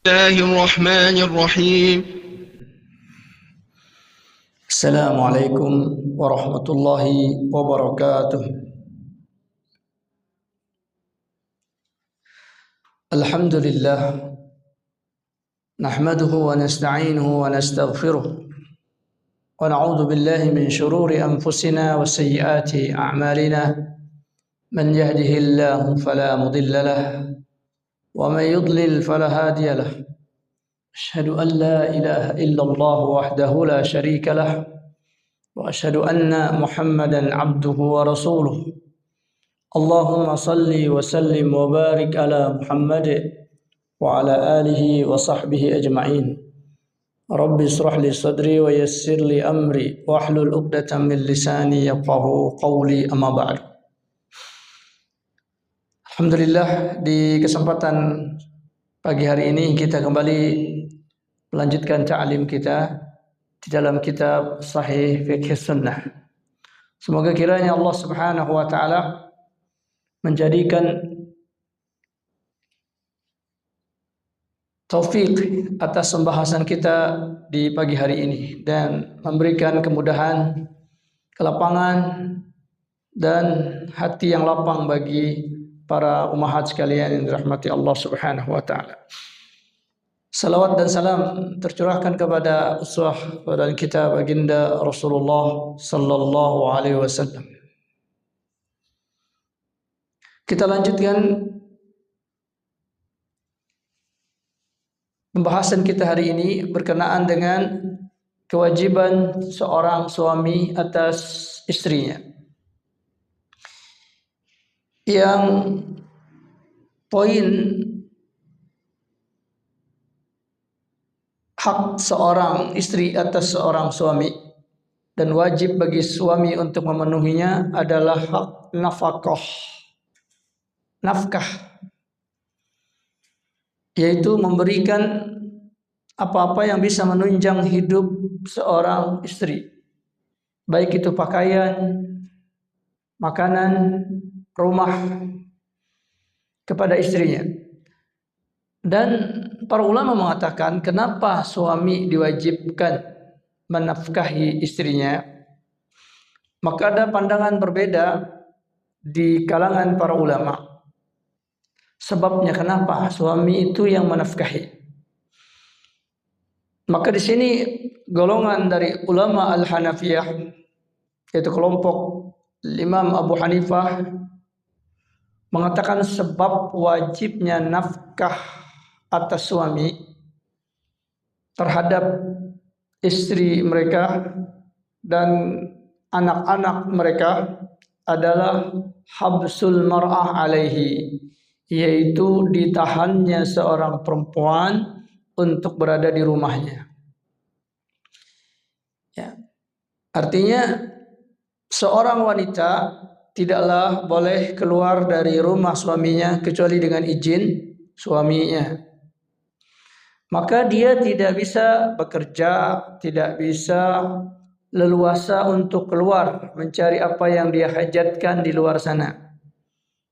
الله الرحمن الرحيم. السلام عليكم ورحمة الله وبركاته. الحمد لله نحمده ونستعينه ونستغفره ونعوذ بالله من شرور أنفسنا وسيئات أعمالنا، من يهده الله فلا مضل له ومن يضلل فلا هادي له. أشهد أن لا إله إلا الله وحده لا شريك له، وأشهد أن محمدا عبده ورسوله. اللهم صل وسلم وبارك على محمد وعلى آله وصحبه أجمعين. رب اشرح لي صدري ويسر لي أمري واحلل عقدة من لساني يفقهوا قولي، أما بعد. Alhamdulillah, di kesempatan pagi hari ini kita kembali melanjutkan ta'lim kita di dalam kitab Sahih Fiqh Sunnah. Semoga kiranya Allah Subhanahu wa taala menjadikan taufik atas pembahasan kita di pagi hari ini dan memberikan kemudahan, kelapangan dan hati yang lapang bagi para ummahat sekalian yang dirahmati Allah Subhanahu wa taala. Salawat dan salam tercurahkan kepada uswah dan kita baginda Rasulullah sallallahu alaihi wasallam. Kita lanjutkan pembahasan kita hari ini berkenaan dengan kewajiban seorang suami atas istrinya. Yang poin hak seorang istri atas seorang suami dan wajib bagi suami untuk memenuhinya adalah hak nafkah, yaitu memberikan apa-apa yang bisa menunjang hidup seorang istri, baik itu pakaian, makanan, rumah kepada istrinya. Dan para ulama mengatakan kenapa suami diwajibkan menafkahi istrinya. Maka ada pandangan berbeda di kalangan para ulama. Sebabnya kenapa suami itu yang menafkahi. Maka di sini golongan dari ulama Al-Hanafiyah, yaitu kelompok Imam Abu Hanifah, mengatakan sebab wajibnya nafkah atas suami terhadap istri mereka dan anak-anak mereka adalah habsul mar'ah alaihi, yaitu ditahannya seorang perempuan untuk berada di rumahnya. Ya. Artinya seorang wanita tidaklah boleh keluar dari rumah suaminya kecuali dengan izin suaminya. Maka dia tidak bisa bekerja, tidak bisa leluasa untuk keluar mencari apa yang dia hajatkan di luar sana.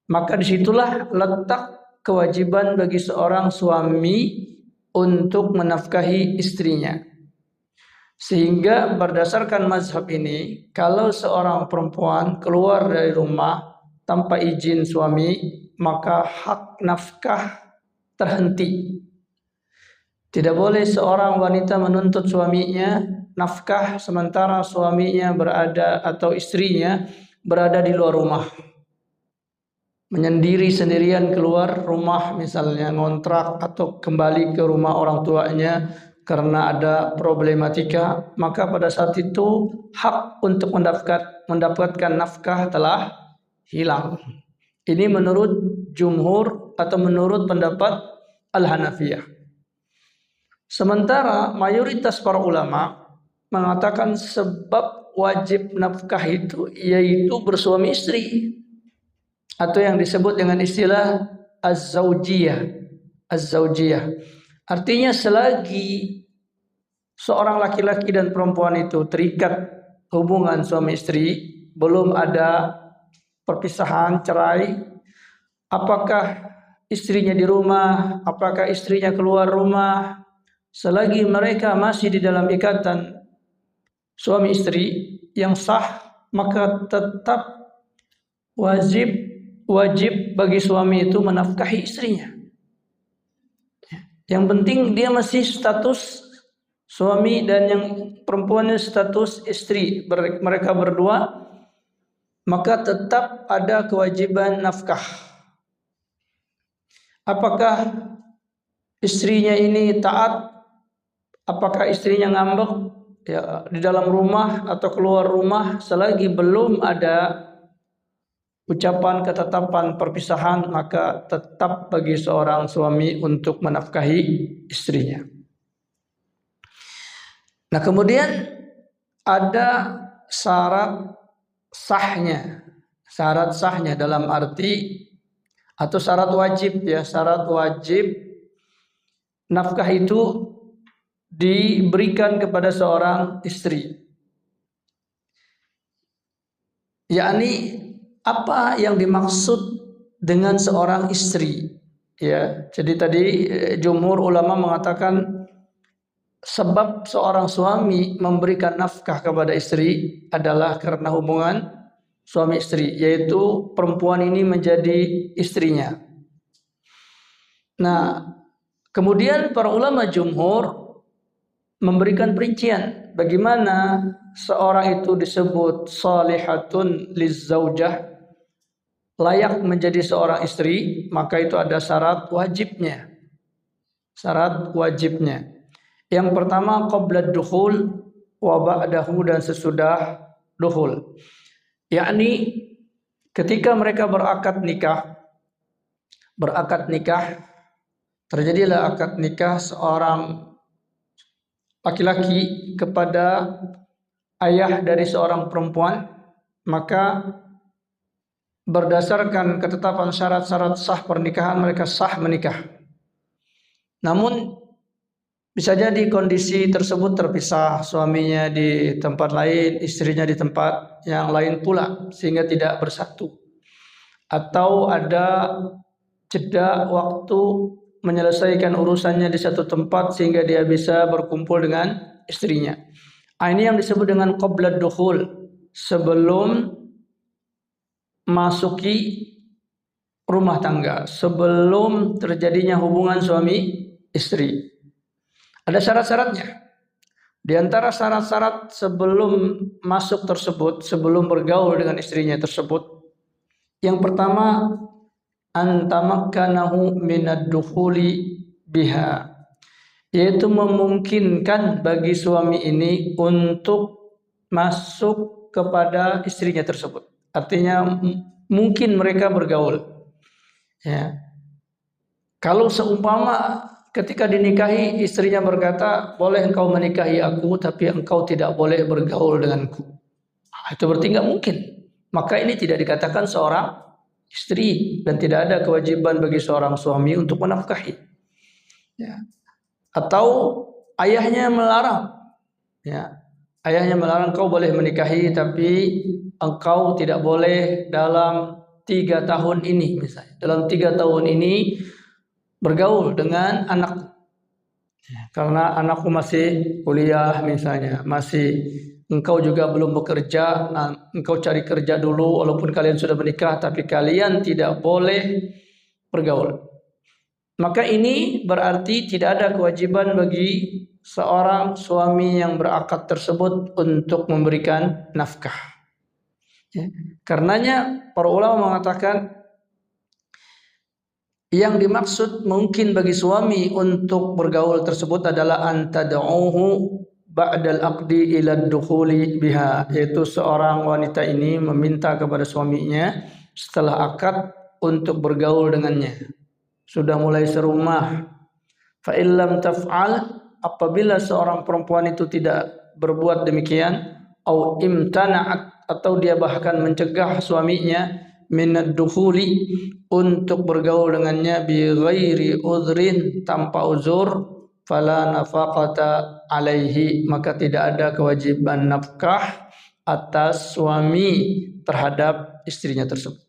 Maka disitulah letak kewajiban bagi seorang suami untuk menafkahi istrinya. Sehingga berdasarkan mazhab ini, kalau seorang perempuan keluar dari rumah tanpa izin suami, maka hak nafkah terhenti. Tidak boleh seorang wanita menuntut suaminya nafkah sementara suaminya berada atau istrinya berada di luar rumah. Menyendiri sendirian keluar rumah, misalnya ngontrak atau kembali ke rumah orang tuanya karena ada problematika, maka pada saat itu hak untuk mendapatkan nafkah telah hilang. Ini menurut jumhur atau menurut pendapat Al-Hanafiyah. Sementara mayoritas para ulama mengatakan sebab wajib nafkah itu yaitu bersuami istri, atau yang disebut dengan istilah az-zawjiyah. Artinya selagi seorang laki-laki dan perempuan itu terikat hubungan suami istri, belum ada perpisahan, cerai, apakah istrinya di rumah, apakah istrinya keluar rumah, selagi mereka masih di dalam ikatan suami istri yang sah, maka tetap wajib bagi suami itu menafkahi istrinya. Yang penting dia masih status suami dan yang perempuannya status istri, mereka berdua, maka tetap ada kewajiban nafkah. Apakah istrinya ini taat? Apakah istrinya ngambek ya di dalam rumah atau keluar rumah, selagi belum ada ucapan ketetapan perpisahan, maka tetap bagi seorang suami untuk menafkahi istrinya. Nah, kemudian ada syarat sahnya dalam arti atau syarat wajib ya, syarat wajib nafkah itu diberikan kepada seorang istri. Yakni apa yang dimaksud dengan seorang istri? Ya, jadi tadi jumhur ulama mengatakan sebab seorang suami memberikan nafkah kepada istri adalah karena hubungan suami istri, yaitu perempuan ini menjadi istrinya. Nah, kemudian para ulama jumhur memberikan perincian bagaimana seorang itu disebut salihatun lizaujah, layak menjadi seorang istri, maka itu ada syarat wajibnya. Syarat wajibnya. Yang pertama qabla dukhul wa ba'dahu, dan sesudah dukhul. Yakni ketika mereka berakad nikah, terjadilah akad nikah seorang laki-laki kepada ayah dari seorang perempuan, maka berdasarkan ketetapan syarat-syarat sah pernikahan mereka sah menikah. Namun bisa jadi kondisi tersebut terpisah, suaminya di tempat lain, istrinya di tempat yang lain pula, sehingga tidak bersatu. Atau ada jeda waktu menyelesaikan urusannya di satu tempat sehingga dia bisa berkumpul dengan istrinya. Ini yang disebut dengan qabla dukhul, sebelum masuki rumah tangga, sebelum terjadinya hubungan suami istri. Ada syarat-syaratnya. Di antara syarat-syarat sebelum masuk tersebut, sebelum bergaul dengan istrinya tersebut, yang pertama antamakkanahu minad dukhuli biha, yaitu memungkinkan bagi suami ini untuk masuk kepada istrinya tersebut. Artinya mungkin mereka bergaul. Ya. Kalau seumpama ketika dinikahi istrinya berkata, boleh engkau menikahi aku, tapi engkau tidak boleh bergaul denganku. Itu berarti nggak mungkin. Maka ini tidak dikatakan seorang istri dan tidak ada kewajiban bagi seorang suami untuk menafkahi. Ya. Atau ayahnya melarang. Ya. Ayahnya melarang, kau boleh menikahi tapi engkau tidak boleh dalam 3 tahun ini misalnya. Dalam 3 tahun ini bergaul dengan anak. Karena anakku masih kuliah misalnya, engkau juga belum bekerja, engkau cari kerja dulu walaupun kalian sudah menikah, tapi kalian tidak boleh bergaul. Maka ini berarti tidak ada kewajiban bagi seorang suami yang berakad tersebut untuk memberikan nafkah. Ya. Karenanya para ulama mengatakan yang dimaksud mungkin bagi suami untuk bergaul tersebut adalah antad'uhu ba'dal aqdi ila dukhuli biha, yaitu seorang wanita ini meminta kepada suaminya setelah akad untuk bergaul dengannya. Sudah mulai serumah. Fa illam taf'al, apabila seorang perempuan itu tidak berbuat demikian, au imtana'at, atau dia bahkan mencegah suaminya minad dukhuli, untuk bergaul dengannya bi ghairi udhrin, tanpa uzur, fala nafaqata alaihi, maka tidak ada kewajiban nafkah atas suami terhadap istrinya tersebut.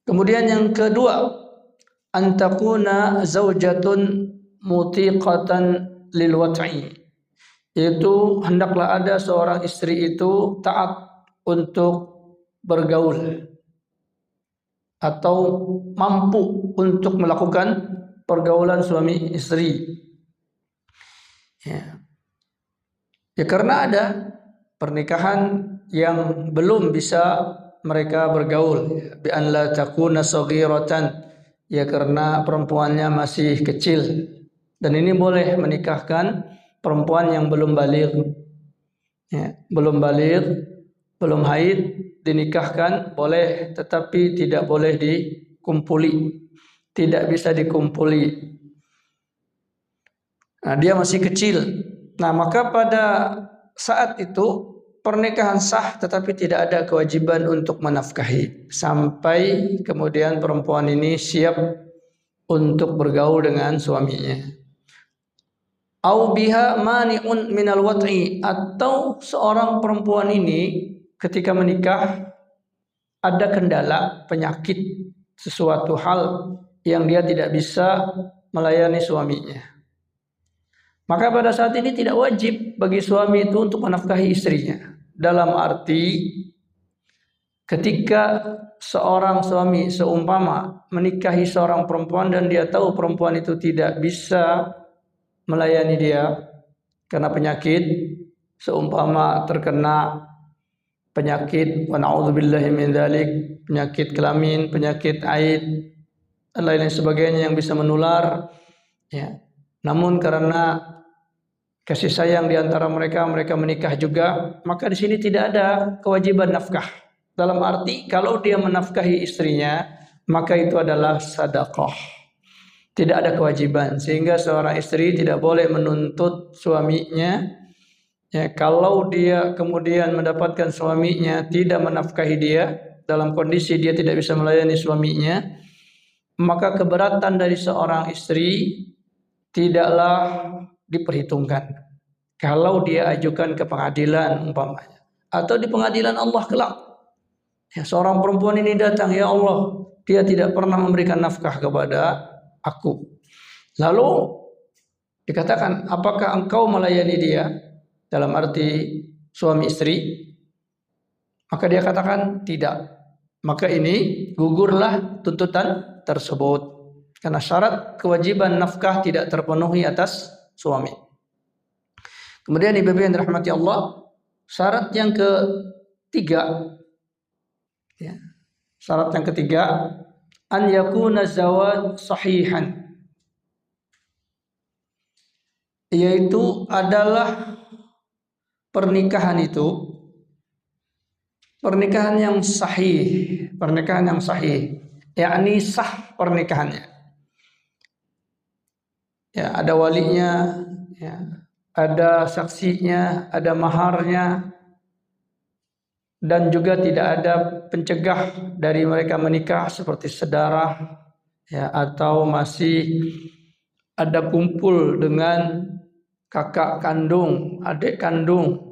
Kemudian yang kedua, antakuna zaujatun mutiqatan lil wat'i, yaitu hendaklah ada seorang istri itu taat untuk bergaul atau mampu untuk melakukan pergaulan suami istri. Ya karena ada pernikahan yang belum bisa mereka bergaul, bi an la takuna saghiratan, ya karena perempuannya masih kecil, dan ini boleh menikahkan perempuan yang belum baligh, belum baligh, belum haid, dinikahkan boleh, tetapi tidak boleh dikumpuli, tidak bisa dikumpuli. Nah, dia masih kecil. Nah, maka pada saat itu pernikahan sah, tetapi tidak ada kewajiban untuk menafkahi sampai kemudian perempuan ini siap untuk bergaul dengan suaminya. Au biha mani'un minal wat'i, atau seorang perempuan ini ketika menikah ada kendala penyakit, sesuatu hal yang dia tidak bisa melayani suaminya. Maka pada saat ini tidak wajib bagi suami itu untuk menafkahi istrinya. Dalam arti ketika seorang suami seumpama menikahi seorang perempuan dan dia tahu perempuan itu tidak bisa melayani dia karena penyakit, seumpama terkena penyakit wa na'udzubillahi min dzalik, penyakit kelamin, penyakit haid dan lain-lain sebagainya yang bisa menular, ya. Namun karena kasih sayang di antara mereka menikah juga, maka di sini tidak ada kewajiban nafkah. Dalam arti kalau dia menafkahi istrinya, maka itu adalah sedekah. Tidak ada kewajiban, sehingga seorang istri tidak boleh menuntut suaminya, ya, kalau dia kemudian mendapatkan suaminya tidak menafkahi dia dalam kondisi dia tidak bisa melayani suaminya, maka keberatan dari seorang istri tidaklah diperhitungkan kalau dia ajukan ke pengadilan umpamanya, atau di pengadilan Allah kelak. Ya, seorang perempuan ini datang, ya Allah, dia tidak pernah memberikan nafkah kepada aku. Lalu dikatakan, apakah engkau melayani dia? Dalam arti suami istri. Maka dia katakan tidak. Maka ini gugurlah tuntutan tersebut, karena syarat kewajiban nafkah tidak terpenuhi atas suami. Kemudian ibu-ibu yang dirahmati Allah, syarat yang ketiga, ya, syarat yang ketiga, an yakuna zawaj sahihan, yaitu adalah pernikahan itu pernikahan yang sahih, yakni sah pernikahannya. Ya, ada walinya, ya, ada saksinya, ada maharnya, dan juga tidak ada pencegah dari mereka menikah seperti saudara, ya, atau masih ada kumpul dengan kakak kandung, adik kandung,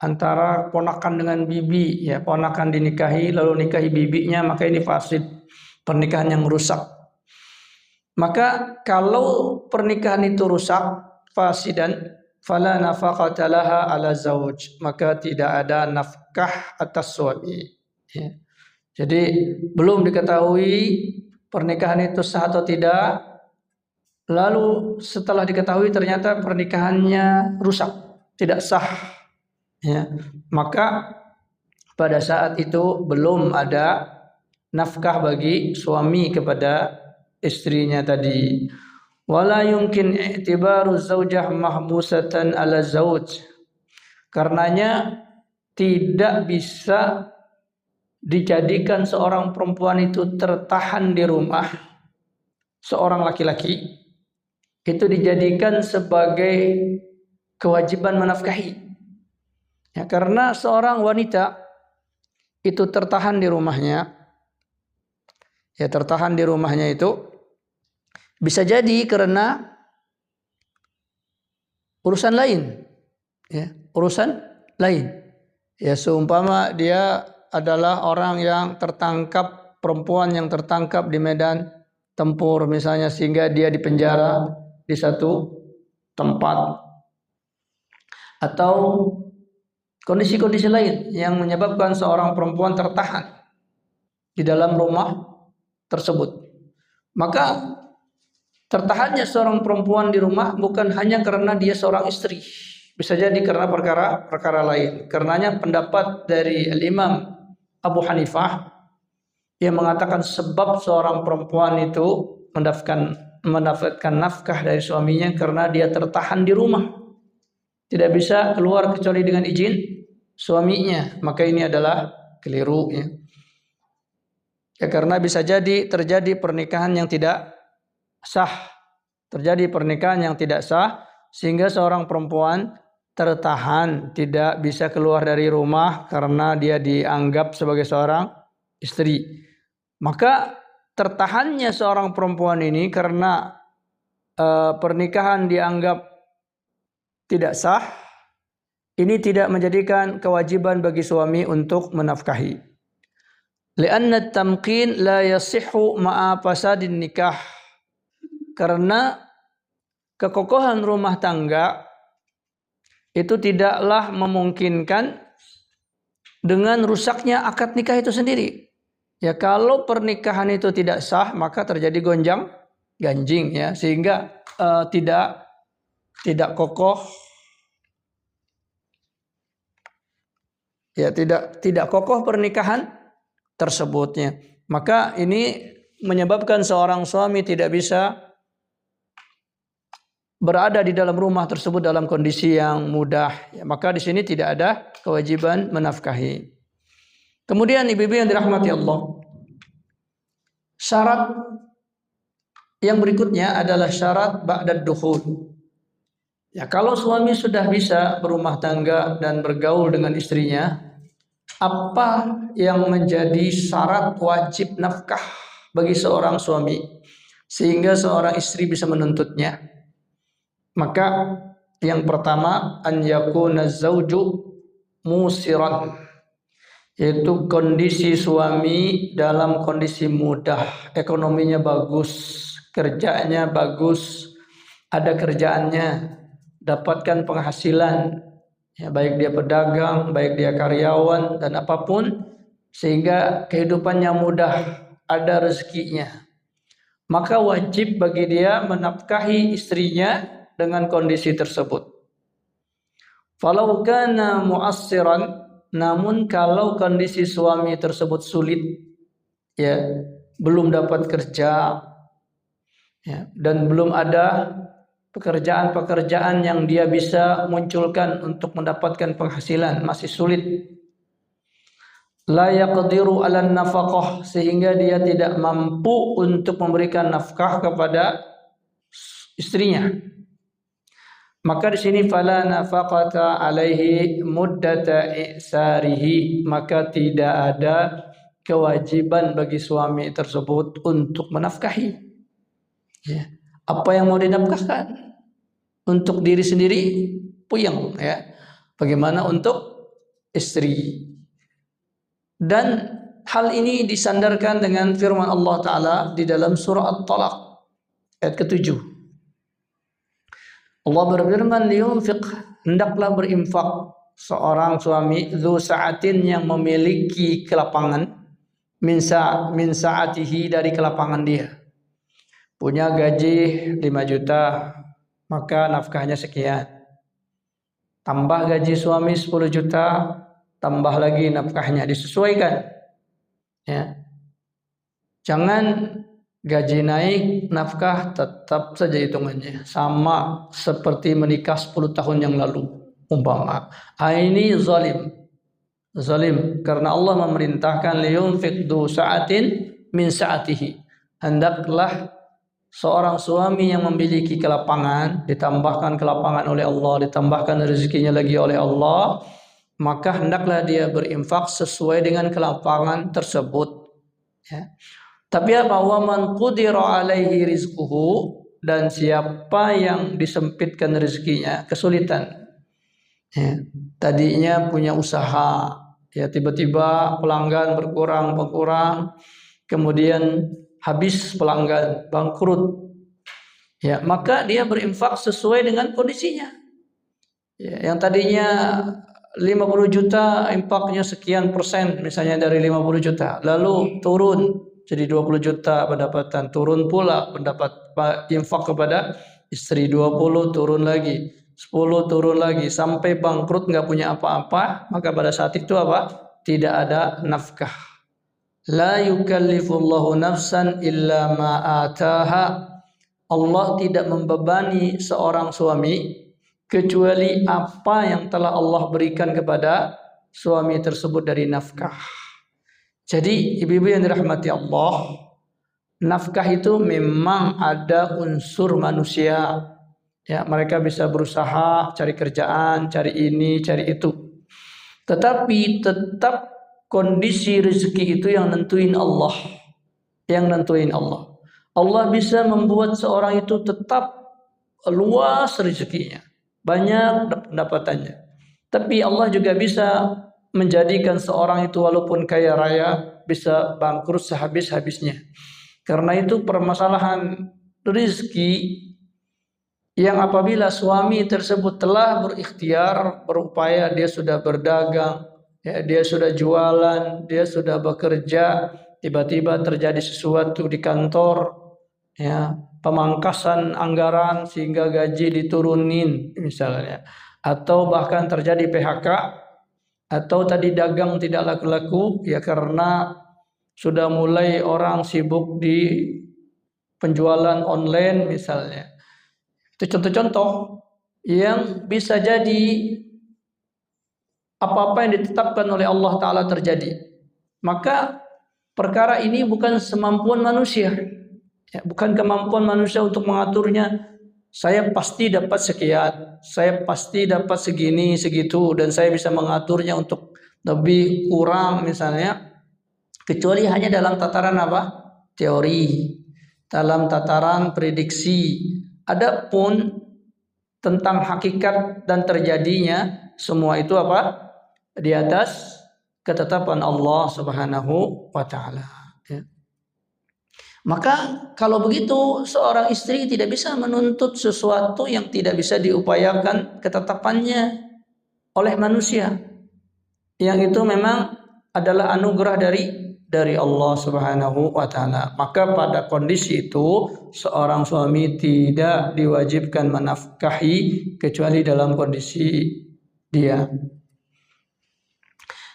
antara ponakan dengan bibi, ya, ponakan dinikahi lalu nikahi bibinya, maka ini fasid, pernikahan yang rusak. Maka kalau pernikahan itu rusak, fasidan, fala nafaqata laha ala zauj, maka tidak ada nafkah atas suami, ya. Jadi belum diketahui pernikahan itu sah atau tidak, lalu setelah diketahui ternyata pernikahannya rusak, tidak sah, ya, maka pada saat itu belum ada nafkah bagi suami kepada istrinya tadi. Wala yumkin i'tibaru zaujah mahbusatan ala zauj, karenanya tidak bisa dijadikan seorang perempuan itu tertahan di rumah seorang laki-laki itu dijadikan sebagai kewajiban menafkahi. Ya, karena seorang wanita itu tertahan di rumahnya, ya, tertahan di rumahnya itu bisa jadi karena urusan lain, ya, urusan lain. Ya, seumpama dia adalah orang yang tertangkap perempuan yang tertangkap di medan tempur misalnya sehingga dia dipenjara di satu tempat, atau kondisi-kondisi lain yang menyebabkan seorang perempuan tertahan di dalam rumah tersebut. Maka tertahannya seorang perempuan di rumah bukan hanya karena dia seorang istri, bisa jadi karena perkara lain. Karenanya pendapat dari Imam Abu Hanifah yang mengatakan sebab seorang perempuan itu mendapatkan nafkah dari suaminya karena dia tertahan di rumah, tidak bisa keluar kecuali dengan izin suaminya, maka ini adalah keliru ya. Ya, karena bisa jadi terjadi pernikahan yang tidak sah. Terjadi pernikahan yang tidak sah sehingga seorang perempuan tertahan tidak bisa keluar dari rumah karena dia dianggap sebagai seorang istri. Maka tertahannya seorang perempuan ini karena pernikahan dianggap tidak sah, ini tidak menjadikan kewajiban bagi suami untuk menafkahi. Lianna tamkin la yasihhu ma'a fasadin nikah. Karena kekokohan rumah tangga itu tidaklah memungkinkan dengan rusaknya akad nikah itu sendiri. Ya, kalau pernikahan itu tidak sah maka terjadi gonjang ganjing ya, sehingga tidak kokoh. Ya, tidak kokoh pernikahan tersebutnya. Maka ini menyebabkan seorang suami tidak bisa berada di dalam rumah tersebut dalam kondisi yang mudah. Ya, maka di sini tidak ada kewajiban menafkahi. Kemudian ibu-ibu yang dirahmati Allah, syarat yang berikutnya adalah syarat ba'dad dukhul. Ya, kalau suami sudah bisa berumah tangga dan bergaul dengan istrinya, apa yang menjadi syarat wajib nafkah bagi seorang suami sehingga seorang istri bisa menuntutnya? Maka yang pertama, an yakuna zauju musiran, yaitu kondisi suami dalam kondisi mudah, ekonominya bagus, kerjanya bagus, ada kerjaannya, dapatkan penghasilan, ya, baik dia pedagang, baik dia karyawan dan apapun, sehingga kehidupannya mudah, ada rezekinya. Maka wajib bagi dia menafkahi istrinya dengan kondisi tersebut. Falau kana mu'assiran, namun kalau kondisi suami tersebut sulit, ya, belum dapat kerja, ya, dan belum ada pekerjaan-pekerjaan yang dia bisa munculkan untuk mendapatkan penghasilan, masih sulit. La yaqdiru 'ala nafaqah, sehingga dia tidak mampu untuk memberikan nafkah kepada istrinya. Maka di sini fala nafaqata alaihi muddata i'sarihi, maka tidak ada kewajiban bagi suami tersebut untuk menafkahi. Ya. Apa yang mau dinafkahkan? Untuk diri sendiri puyeng, ya. Bagaimana untuk istri? Dan hal ini disandarkan dengan firman Allah Ta'ala di dalam surah At-Talaq ayat ke-7. Allah berfirman, liyunfiq, hendaklah berinfak seorang suami, dzu sa'atin, yang memiliki kelapangan, min sa'atihi, dari kelapangan dia. Punya gaji 5 juta, maka nafkahnya sekian. Tambah gaji suami 10 juta, tambah lagi nafkahnya, disesuaikan. Ya. Jangan gaji naik, nafkah tetap saja hitungannya sama seperti menikah 10 tahun yang lalu umpama. Ini zalim karena Allah memerintahkan liyunfiq dzu sa'atin min sa'atihi. Hendaklah seorang suami yang memiliki kelapangan, ditambahkan kelapangan oleh Allah, ditambahkan rezekinya lagi oleh Allah, maka hendaklah dia berinfak sesuai dengan kelapangan tersebut. Ya. Tapi apa? Waman qudira alaihi rizquhu, dan siapa yang disempitkan rezekinya, kesulitan. Ya. Tadinya punya usaha, ya, tiba-tiba pelanggan berkurang, kemudian habis pelanggan, bangkrut, ya maka dia berinfak sesuai dengan kondisinya. Ya, yang tadinya 50 juta infaknya sekian persen misalnya dari 50 juta, lalu turun jadi 20 juta pendapatan, turun pula pendapat infak kepada istri, 20 turun lagi, 10 turun lagi, sampai bangkrut nggak punya apa-apa, maka pada saat itu apa? Tidak ada nafkah. La yukallifullahu nafsan illa ma ataha. Allah tidak membebani seorang suami kecuali apa yang telah Allah berikan kepada suami tersebut dari nafkah. Jadi ibu-ibu yang dirahmati Allah, nafkah itu memang ada unsur manusia. Ya, mereka bisa berusaha cari kerjaan, cari ini, cari itu. Tetapi tetap kondisi rezeki itu yang nentuin Allah. Yang nentuin Allah. Allah bisa membuat seorang itu tetap luas rezekinya, banyak pendapatannya. Tapi Allah juga bisa menjadikan seorang itu walaupun kaya raya bisa bangkrut sehabis-habisnya. Karena itu permasalahan rezeki yang apabila suami tersebut telah berikhtiar, berupaya, dia sudah berdagang, ya, dia sudah jualan, dia sudah bekerja, tiba-tiba terjadi sesuatu di kantor, ya, pemangkasan anggaran sehingga gaji diturunin misalnya, atau bahkan terjadi PHK, atau tadi dagang tidak laku-laku ya karena sudah mulai orang sibuk di penjualan online misalnya. Itu contoh-contoh yang bisa jadi apa-apa yang ditetapkan oleh Allah Ta'ala terjadi. Maka perkara ini bukan semampuan manusia, ya, bukan kemampuan manusia untuk mengaturnya. Saya pasti dapat sekian, saya pasti dapat segini, segitu, dan saya bisa mengaturnya untuk lebih kurang misalnya, kecuali hanya dalam tataran apa? Teori, dalam tataran prediksi. Adapun tentang hakikat dan terjadinya, semua itu apa? Di atas ketetapan Allah Subhanahu wa Ta'ala. Ya. Maka kalau begitu seorang istri tidak bisa menuntut sesuatu yang tidak bisa diupayakan ketetapannya oleh manusia. Yang itu memang adalah anugerah dari Allah Subhanahu wa Ta'ala. Maka pada kondisi itu seorang suami tidak diwajibkan menafkahi kecuali dalam kondisi dia.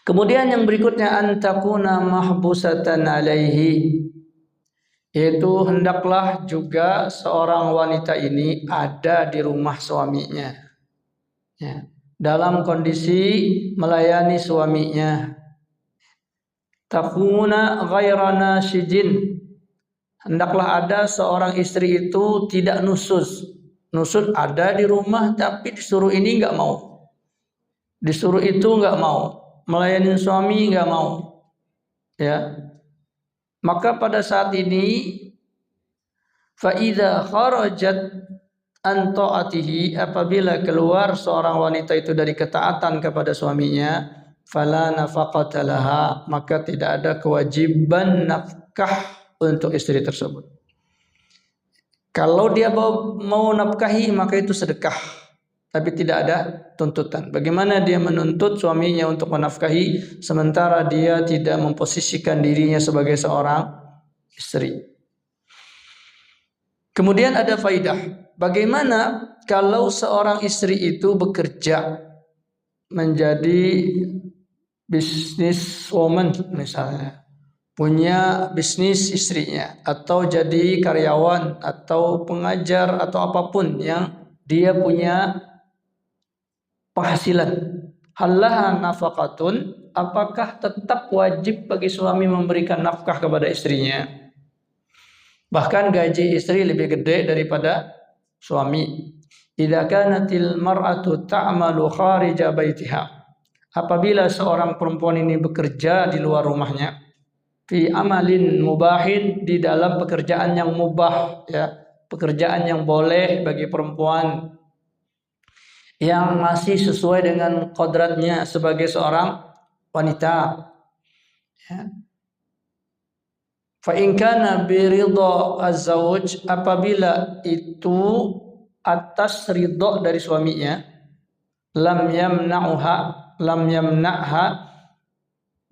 Kemudian yang berikutnya antakuna mahbusatan alaihi, yaitu hendaklah juga seorang wanita ini ada di rumah suaminya, ya, dalam kondisi melayani suaminya. Takuna ghaira nasyidin, hendaklah ada seorang istri itu tidak nusuz. Nusuz ada di rumah tapi disuruh ini enggak mau, disuruh itu enggak mau, melayani suami enggak mau, ya. Maka pada saat ini fa idza kharajat an ta'atihi, apabila keluar seorang wanita itu dari ketaatan kepada suaminya, fala nafaqata laha, maka tidak ada kewajiban nafkah untuk istri tersebut. Kalau dia mau nafkahi maka itu sedekah, tapi tidak ada tuntutan. Bagaimana dia menuntut suaminya untuk menafkahi sementara dia tidak memposisikan dirinya sebagai seorang istri? Kemudian ada faidah. Bagaimana kalau seorang istri itu bekerja menjadi business woman misalnya, punya bisnis istrinya, atau jadi karyawan atau pengajar atau apapun yang dia punya penghasilan. Halaha nafaqatun, apakah tetap wajib bagi suami memberikan nafkah kepada istrinya? Bahkan gaji istri lebih gede daripada suami. Idza kanatil mar'atu ta'malu kharija baitiha, apabila seorang perempuan ini bekerja di luar rumahnya, fi amalin mubahin, di dalam pekerjaan yang mubah, ya, pekerjaan yang boleh bagi perempuan, yang masih sesuai dengan kodratnya sebagai seorang wanita, ya. Fa in kana bi ridha az-zawj, apabila itu atas ridha dari suaminya, lam yamna'ha,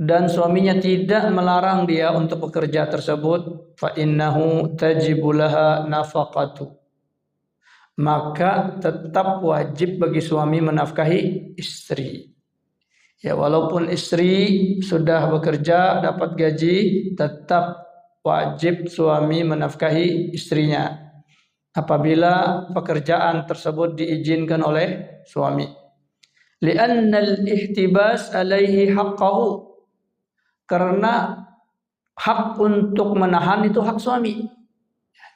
dan suaminya tidak melarang dia untuk bekerja tersebut, fa innahu tajibu laha nafaqatu, maka tetap wajib bagi suami menafkahi istri. Ya, walaupun istri sudah bekerja dapat gaji, tetap wajib suami menafkahi istrinya apabila pekerjaan tersebut diizinkan oleh suami. Li'anna al-ihtibas alaihi haqqahu, karena hak untuk menahan itu hak suami.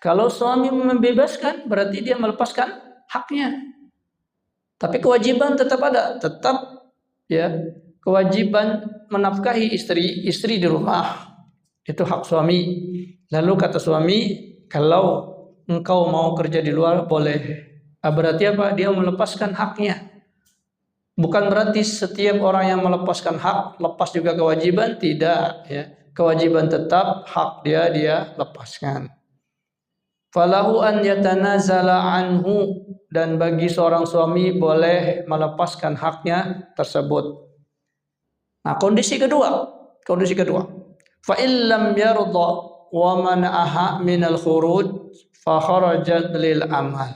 Kalau suami membebaskan berarti dia melepaskan haknya. Tapi kewajiban tetap ada, tetap ya, kewajiban menafkahi istri di rumah. Itu hak suami. Lalu kata suami, kalau engkau mau kerja di luar boleh. Berarti apa? Dia melepaskan haknya. Bukan berarti setiap orang yang melepaskan hak lepas juga kewajiban, tidak ya. Kewajiban tetap, hak dia lepaskan. Falahu an yatanazala anhu, dan bagi seorang suami boleh melepaskan haknya tersebut. Nah, kondisi kedua. Fa illam yarda wa mana'aha minal khuruj fa kharajat lil amal.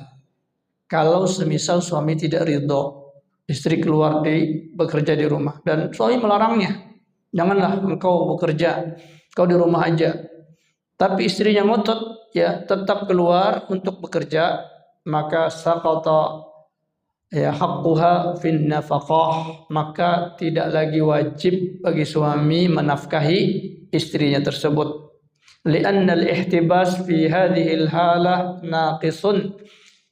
Kalau semisal suami tidak ridho, istri keluar bekerja di rumah dan suami melarangnya, janganlah engkau bekerja, kau di rumah aja. Tapi istrinya ngotot, ya tetap keluar untuk bekerja, maka saqata ya haqquha fin nafaqah, maka tidak lagi wajib bagi suami menafkahi istrinya tersebut. Li'anna al-ihtibas fi hadhihi al-halah naqisun,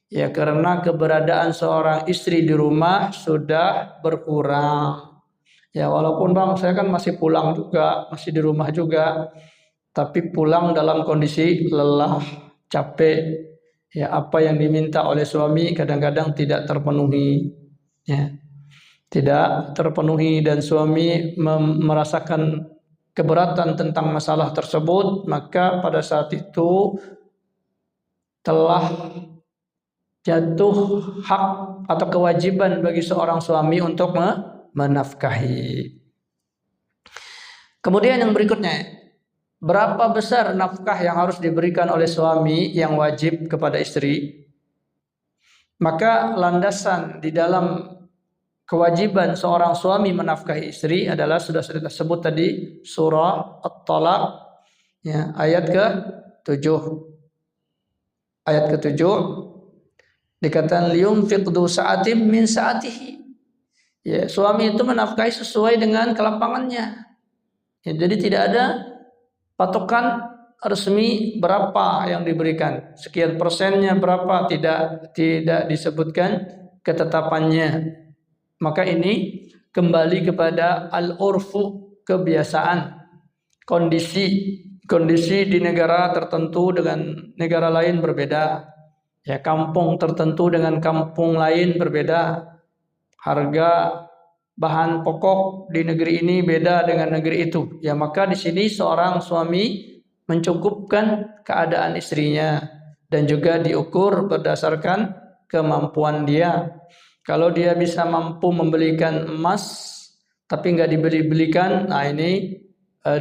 ya karena keberadaan seorang istri di rumah sudah berkurang. Ya walaupun bang saya kan masih pulang juga, masih di rumah juga, tapi pulang dalam kondisi lelah, capek. Ya apa yang diminta oleh suami kadang-kadang tidak terpenuhi. Ya, tidak terpenuhi dan suami merasakan keberatan tentang masalah tersebut, maka pada saat itu telah jatuh hak atau kewajiban bagi seorang suami untuk menafkahi. Kemudian yang berikutnya, berapa besar nafkah yang harus diberikan oleh suami yang wajib kepada istri? Maka landasan di dalam kewajiban seorang suami menafkahi istri adalah sudah kita sebut tadi, surah At-Talaq ya, ayat ke-7. Ayat ke-7 dikatakan liyunfiq du sa'atin min sa'atihi. Ya, suami itu menafkahi sesuai dengan kelapangannya. Ya, jadi tidak ada patokan resmi berapa yang diberikan, sekian persennya berapa, tidak disebutkan ketetapannya. Maka ini kembali kepada al-urfu, kebiasaan, kondisi di negara tertentu dengan negara lain berbeda. Ya, kampung tertentu dengan kampung lain berbeda. Harga bahan pokok di negeri ini beda dengan negeri itu. Ya, maka di sini seorang suami mencukupkan keadaan istrinya dan juga diukur berdasarkan kemampuan dia. Kalau dia bisa mampu membelikan emas tapi nggak dibelikan, nah ini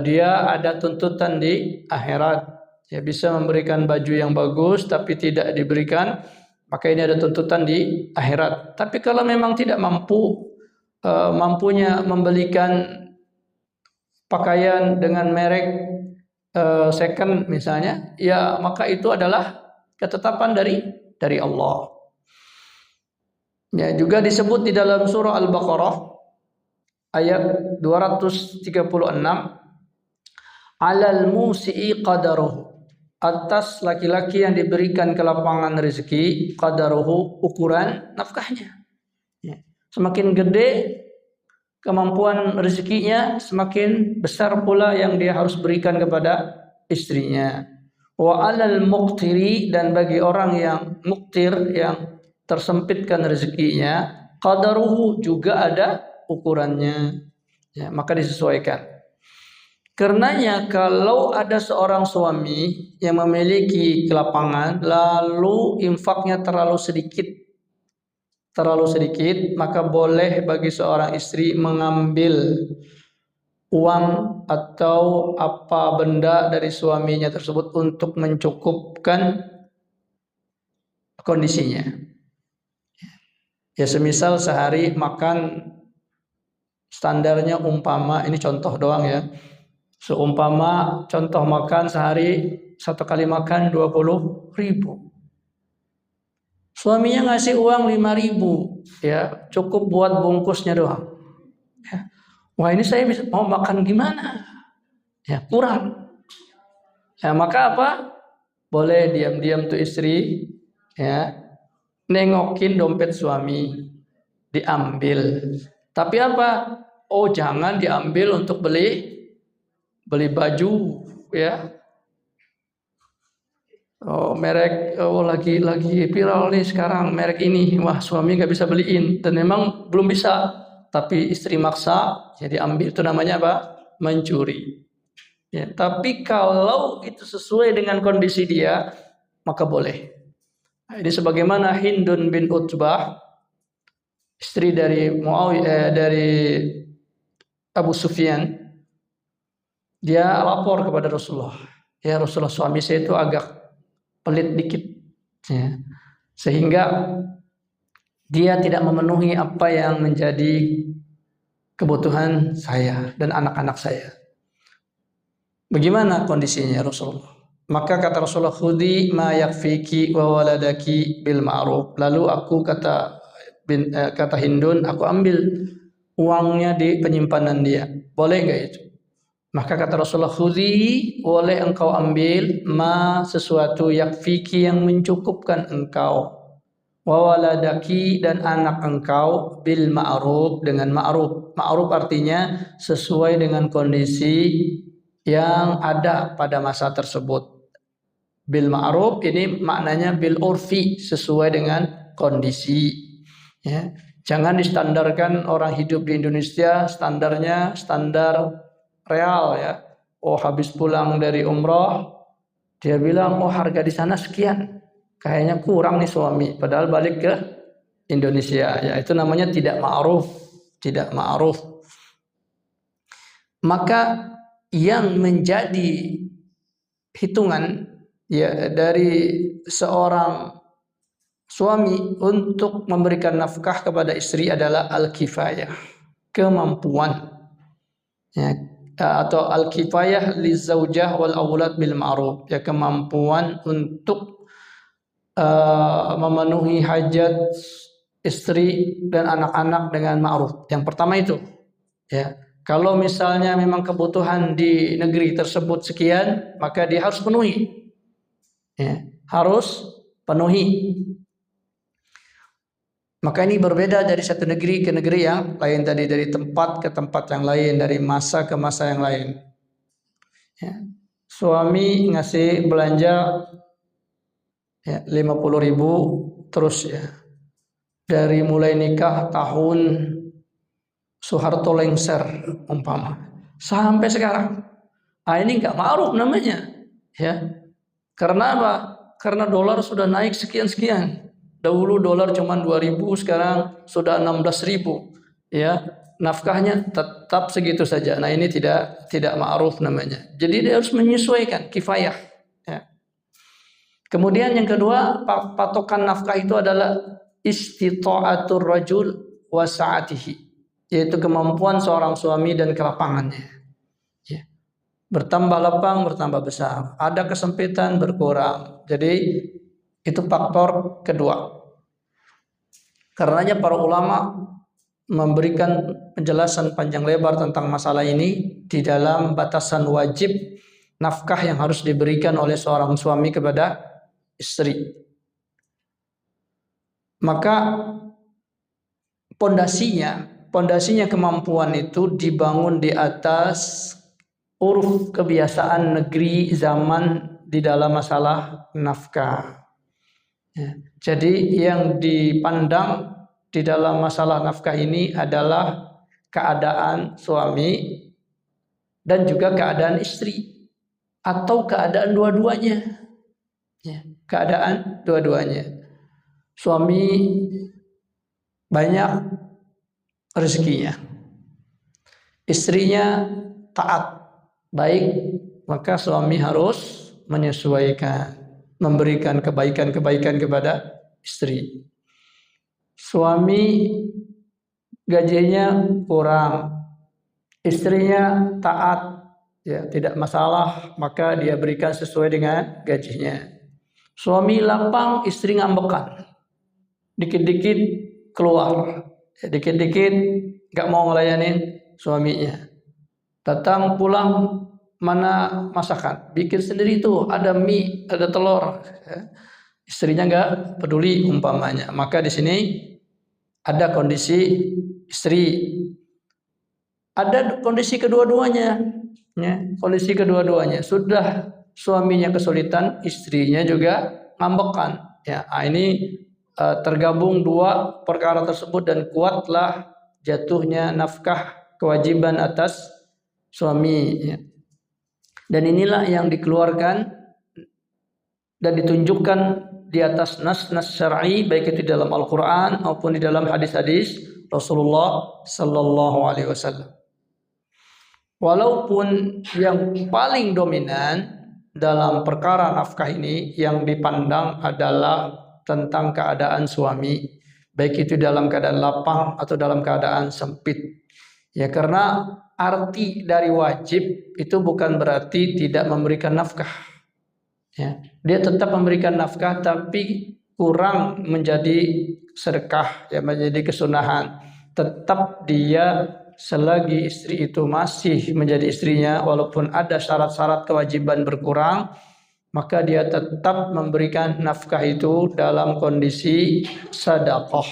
dia ada tuntutan di akhirat. Ya, bisa memberikan baju yang bagus tapi tidak diberikan, maka ini ada tuntutan di akhirat. Tapi kalau memang tidak mampunya membelikan pakaian dengan merek second misalnya, ya maka itu adalah ketetapan dari Allah. Ya, juga disebut di dalam surah Al-Baqarah ayat 236, alal musi'i qadaruhu, atas laki-laki yang diberikan kelapangan rezeki, qadaruhu, ukuran nafkahnya. Ya. Semakin gede kemampuan rezekinya, semakin besar pula yang dia harus berikan kepada istrinya. Wa alal muqtiri, dan bagi orang yang muqtir, yang tersempitkan rezekinya, qadaruhu, juga ada ukurannya. Ya, maka disesuaikan. Karenanya kalau ada seorang suami yang memiliki kelapangan lalu infaknya terlalu sedikit, maka boleh bagi seorang istri mengambil uang atau apa benda dari suaminya tersebut untuk mencukupkan kondisinya. Ya semisal sehari makan standarnya umpama, ini contoh doang ya. Seumpama contoh makan sehari satu kali makan 20.000. Suaminya ngasih uang 5.000, ya cukup buat bungkusnya doang. Ya. Wah ini saya mau makan gimana? Ya kurang. Ya maka apa? Boleh diam-diam tuh istri, ya nengokin dompet suami, diambil. Tapi apa? Oh jangan diambil untuk beli baju, ya. Oh merek, oh lagi viral nih sekarang merek ini, wah suami nggak bisa beliin dan memang belum bisa, tapi istri maksa, jadi ambil. Itu namanya apa? Mencuri. Ya, tapi kalau itu sesuai dengan kondisi dia, maka boleh. Nah, ini sebagaimana Hindun bin Utbah, istri dari dari Abu Sufyan, dia lapor kepada Rasulullah. Ya Rasulullah, suami saya itu agak pelit dikit, ya. Sehingga dia tidak memenuhi apa yang menjadi kebutuhan saya dan anak-anak saya. Bagaimana kondisinya Rasulullah? Maka kata Rasulullah, khudi ma yakfiki wa waladaki bil ma'ruf. Lalu aku kata Hindun, aku ambil uangnya di penyimpanan dia. Boleh enggak itu? Maka kata Rasulullah, khudi, boleh engkau ambil ma sesuatu yakfiki yang mencukupkan engkau, wa waladaki dan anak engkau bil ma'ruf dengan ma'ruf. Ma'ruf artinya sesuai dengan kondisi yang ada pada masa tersebut. Bil ma'ruf ini maknanya bil urfi, sesuai dengan kondisi. Ya. Jangan distandarkan orang hidup di Indonesia standarnya standar real, ya. Oh habis pulang dari umroh dia bilang oh harga di sana sekian, kayaknya kurang nih suami, padahal balik ke Indonesia. Ya itu namanya tidak ma'ruf, tidak ma'ruf. Maka yang menjadi hitungan ya dari seorang suami untuk memberikan nafkah kepada istri adalah al-kifayah, kemampuan, ya, atau al-kifayah lizaujah wal aulad bil ma'ruf, ya kemampuan untuk memenuhi hajat istri dan anak-anak dengan ma'ruf. Yang pertama itu, ya. Kalau misalnya memang kebutuhan di negeri tersebut sekian, maka dia harus penuhi. Ya, harus penuhi. Maka ini berbeda dari satu negeri ke negeri yang lain tadi, dari tempat ke tempat yang lain, dari masa ke masa yang lain. Ya. Suami ngasih belanja ya, 50.000 terus ya. Dari mulai nikah tahun Soeharto lengser umpama sampai sekarang. Ah ini enggak ma'ruf namanya, ya. Karena apa? Karena dolar sudah naik sekian-sekian. Dahulu dolar cuma 2.000, sekarang sudah 16.000. Ya, nafkahnya tetap segitu saja. Nah, ini tidak ma'ruf namanya. Jadi dia harus menyesuaikan kifayah, ya. Kemudian yang kedua, patokan nafkah itu adalah istita'atur rajul wa sa'atihi, yaitu kemampuan seorang suami dan kelapangannya. Ya. Bertambah lapang, bertambah besar. Ada kesempitan, berkurang. Jadi itu faktor kedua. Karenanya para ulama memberikan penjelasan panjang lebar tentang masalah ini di dalam batasan wajib nafkah yang harus diberikan oleh seorang suami kepada istri. Maka pondasinya kemampuan itu dibangun di atas uruf kebiasaan negeri zaman di dalam masalah nafkah. Ya. Jadi yang dipandang di dalam masalah nafkah ini adalah keadaan suami dan juga keadaan istri atau keadaan dua-duanya. Ya, keadaan dua-duanya. Suami banyak rezekinya, istrinya taat, baik, maka suami harus menyesuaikan, memberikan kebaikan-kebaikan kepada istri. Suami gajinya kurang, istrinya taat, ya tidak masalah, maka dia berikan sesuai dengan gajinya. Suami lapang, istri ngambekan, dikit-dikit keluar, dikit-dikit nggak mau ngelayanin suaminya. Datang pulang, mana masakan, bikin sendiri tuh, ada mie, ada telur, ya. Istrinya nggak peduli umpamanya. Maka di sini ada kondisi istri, ada kondisi kedua-duanya, ya. Kondisi kedua-duanya sudah suaminya kesulitan, istrinya juga ngambekan. Ya, ini tergabung dua perkara tersebut dan kuatlah jatuhnya nafkah kewajiban atas suami. Ya. Dan inilah yang dikeluarkan dan ditunjukkan di atas nas-nas syar'i, baik itu di dalam Al-Quran maupun di dalam hadis-hadis Rasulullah Sallallahu Alaihi Wasallam. Walaupun yang paling dominan dalam perkara nafkah ini yang dipandang adalah tentang keadaan suami, baik itu dalam keadaan lapang atau dalam keadaan sempit. Ya, karena arti dari wajib itu bukan berarti tidak memberikan nafkah. Ya, dia tetap memberikan nafkah tapi kurang menjadi sedekah, ya menjadi kesunahan. Tetap dia selagi istri itu masih menjadi istrinya, walaupun ada syarat-syarat kewajiban berkurang, maka dia tetap memberikan nafkah itu dalam kondisi sedekah.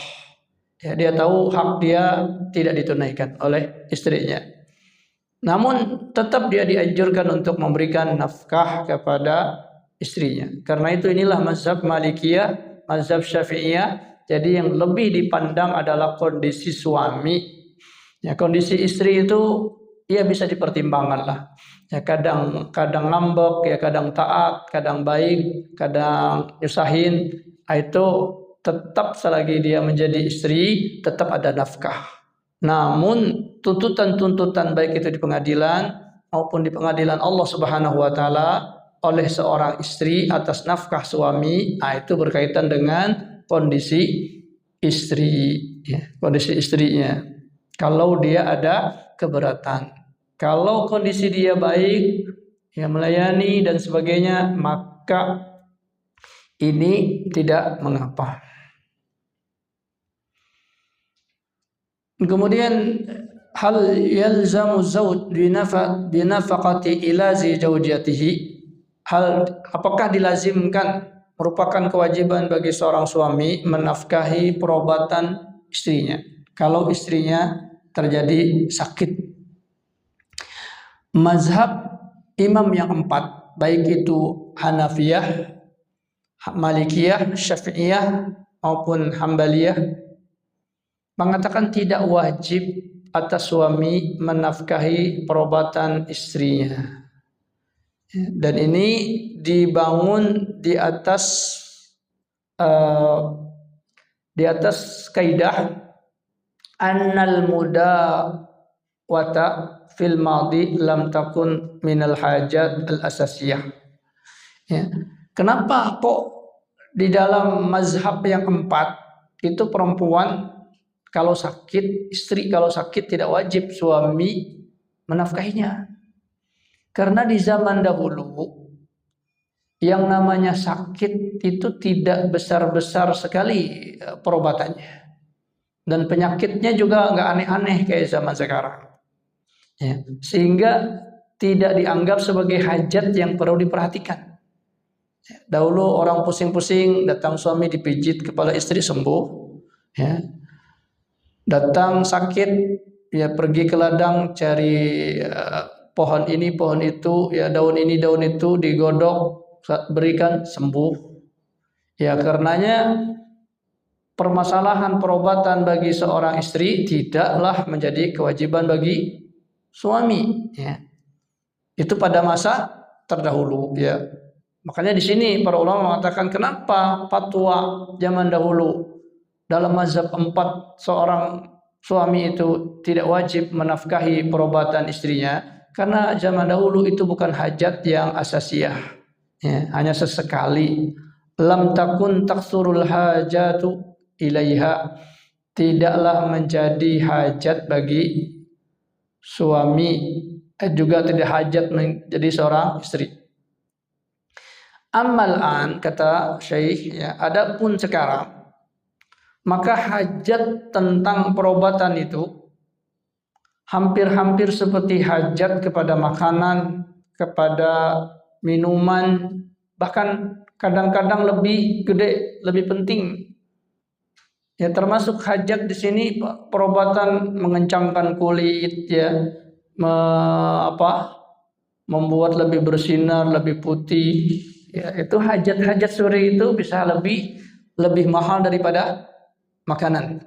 Ya, dia tahu hak dia tidak ditunaikan oleh istrinya. Namun tetap dia dianjurkan untuk memberikan nafkah kepada istrinya. Karena itu inilah mazhab Malikiyah, mazhab Syafi'iyah. Jadi yang lebih dipandang adalah kondisi suami. Ya, kondisi istri itu ya bisa dipertimbangkan lah. Ya, kadang ngambek, ya kadang taat, kadang baik, kadang nyusahin. Itu tetap selagi dia menjadi istri tetap ada nafkah. Namun tuntutan-tuntutan baik itu di pengadilan maupun di pengadilan Allah Subhanahu wa taala oleh seorang istri atas nafkah suami, itu berkaitan dengan kondisi istri, ya, kondisi istrinya. Kalau dia ada keberatan, kalau kondisi dia baik, ya melayani dan sebagainya, maka ini tidak mengapa. Kemudian hal yalzamu zawj binafaqati ilazi zawjatihi, hal apakah dilazimkan, merupakan kewajiban bagi seorang suami menafkahi perobatan istrinya kalau istrinya terjadi sakit. Mazhab imam yang empat, baik itu Hanafiyah, Malikiyah, Syafi'iyah maupun Hambaliyah, mengatakan tidak wajib atas suami menafkahi perobatan istrinya. Dan ini dibangun di atas kaidah annal mudawata fil madi lam takun minal hajat al asasiyah. Ya. Kenapa kok di dalam mazhab yang keempat itu perempuan kalau sakit, istri kalau sakit tidak wajib suami menafkahinya? Karena di zaman dahulu yang namanya sakit itu tidak besar-besar sekali perobatannya. Dan penyakitnya juga nggak aneh-aneh kayak zaman sekarang. Ya. Sehingga tidak dianggap sebagai hajat yang perlu diperhatikan. Dahulu orang pusing-pusing, datang suami dipijit kepala istri sembuh. Ya. Datang sakit, ya pergi ke ladang cari pohon ini, pohon itu, ya daun ini, daun itu digodok, berikan sembuh. Ya karenanya permasalahan perobatan bagi seorang istri tidaklah menjadi kewajiban bagi suami. Ya. Itu pada masa terdahulu ya. Makanya di sini para ulama mengatakan kenapa fatwa zaman dahulu dalam mazhab 4 seorang suami itu tidak wajib menafkahi perobatan istrinya, karena zaman dahulu itu bukan hajat yang asasiyah ya, hanya sesekali. Lam takun taksurul hajatu ilaiha, tidaklah menjadi hajat bagi suami, juga tidak hajat menjadi seorang istri. Ammal an, kata Syekh ya, adapun sekarang, maka hajat tentang perobatan itu hampir-hampir seperti hajat kepada makanan, kepada minuman, bahkan kadang-kadang lebih gede, lebih penting. Ya, termasuk hajat di sini perobatan mengencangkan kulit ya, membuat lebih bersinar, lebih putih. Ya, itu hajat-hajat seperti itu bisa lebih mahal daripada makanan.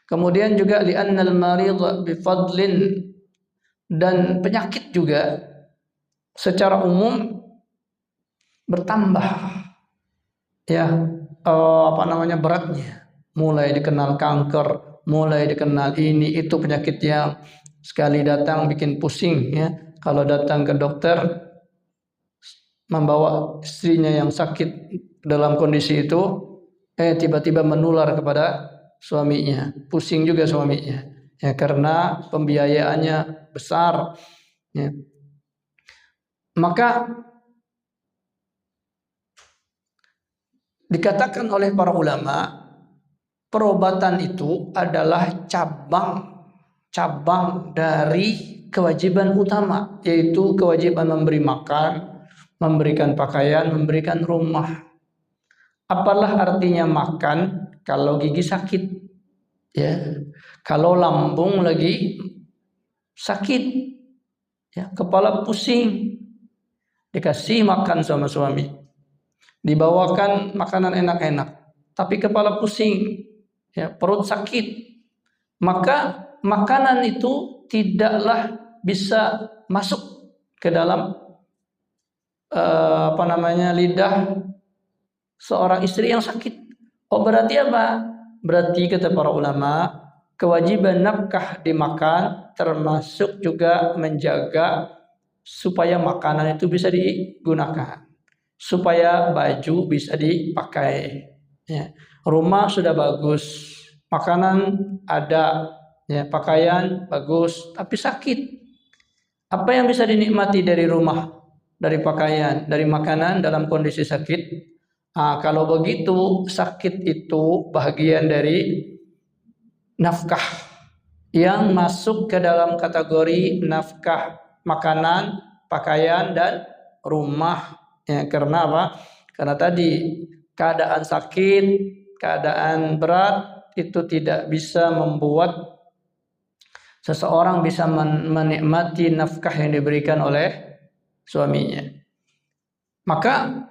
Kemudian juga li'annal marid bifadlin, dan penyakit juga secara umum bertambah ya, beratnya. Mulai dikenal kanker, mulai dikenal ini itu penyakit yang sekali datang bikin pusing ya. Kalau datang ke dokter membawa istrinya yang sakit dalam kondisi itu, tiba-tiba menular kepada suaminya, pusing juga suaminya ya, karena pembiayaannya besar ya. Maka dikatakan oleh para ulama, perobatan itu adalah cabang dari kewajiban utama, yaitu kewajiban memberi makan, memberikan pakaian, memberikan rumah. Apalah artinya makan kalau gigi sakit ya, kalau lambung lagi sakit ya, kepala pusing, dikasih makan sama suami, dibawakan makanan enak-enak, tapi kepala pusing ya, perut sakit, maka makanan itu tidaklah bisa masuk ke dalam lidah seorang istri yang sakit. Oh, berarti apa? Berarti kata para ulama, kewajiban nafkah dimakan termasuk juga menjaga supaya makanan itu bisa digunakan, supaya baju bisa dipakai ya. Rumah sudah bagus, makanan ada ya, pakaian bagus, tapi sakit. Apa yang bisa dinikmati dari rumah, dari pakaian, dari makanan dalam kondisi sakit? Kalau begitu, sakit itu bagian dari nafkah yang masuk ke dalam kategori nafkah makanan, pakaian, dan rumah ya. Karena apa? Karena tadi keadaan sakit, keadaan berat itu tidak bisa membuat seseorang bisa menikmati nafkah yang diberikan oleh suaminya. Maka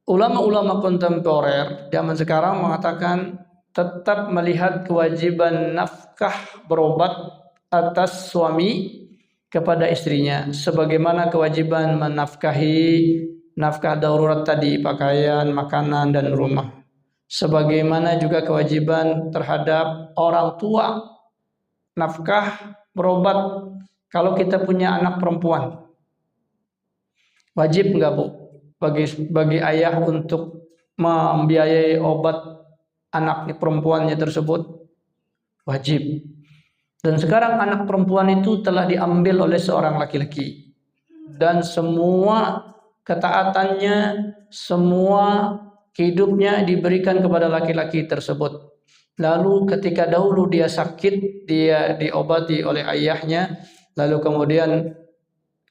ulama-ulama kontemporer zaman sekarang mengatakan tetap melihat kewajiban nafkah berobat atas suami kepada istrinya, sebagaimana kewajiban menafkahi nafkah darurat tadi, pakaian, makanan, dan rumah. Sebagaimana juga kewajiban terhadap orang tua, nafkah berobat. Kalau kita punya anak perempuan, wajib nggak Bu bagi ayah untuk membiayai obat anak perempuannya tersebut? Wajib. Dan sekarang anak perempuan itu telah diambil oleh seorang laki-laki, dan semua ketaatannya, semua hidupnya diberikan kepada laki-laki tersebut. Lalu ketika dahulu dia sakit, dia diobati oleh ayahnya, lalu kemudian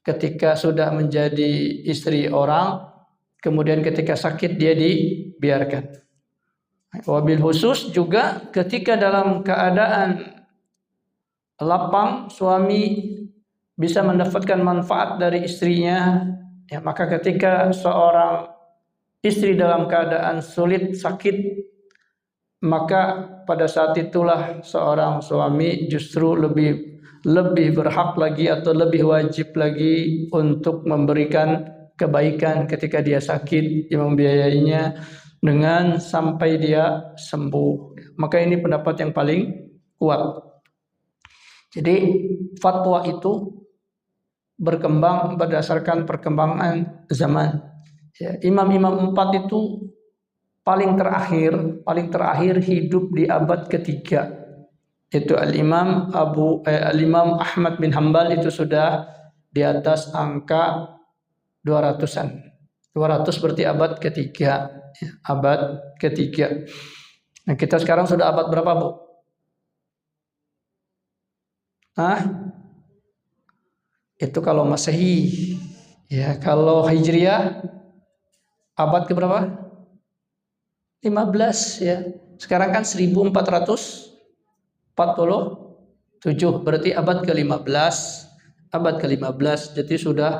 ketika sudah menjadi istri orang, kemudian ketika sakit dia dibiarkan. Wabil khusus juga ketika dalam keadaan lapang, suami bisa mendapatkan manfaat dari istrinya ya, maka ketika seorang istri dalam keadaan sulit, sakit, maka pada saat itulah seorang suami justru lebih lebih berhak lagi atau lebih wajib lagi untuk memberikan kebaikan ketika dia sakit, yang membiayainya dengan sampai dia sembuh. Maka ini pendapat yang paling kuat. Jadi fatwa itu berkembang berdasarkan perkembangan zaman. Ya, imam-imam 4 itu paling terakhir hidup di abad ketiga. Itu Al-Imam Ahmad bin Hambal itu sudah di atas angka 200-an. 200 berarti abad ketiga. Ya, abad ketiga. Nah, kita sekarang sudah abad berapa, Bu? Itu kalau Masehi. Ya, kalau Hijriah abad ke berapa? 15 ya. Sekarang kan 1447, berarti abad ke-15. Abad ke-15, jadi sudah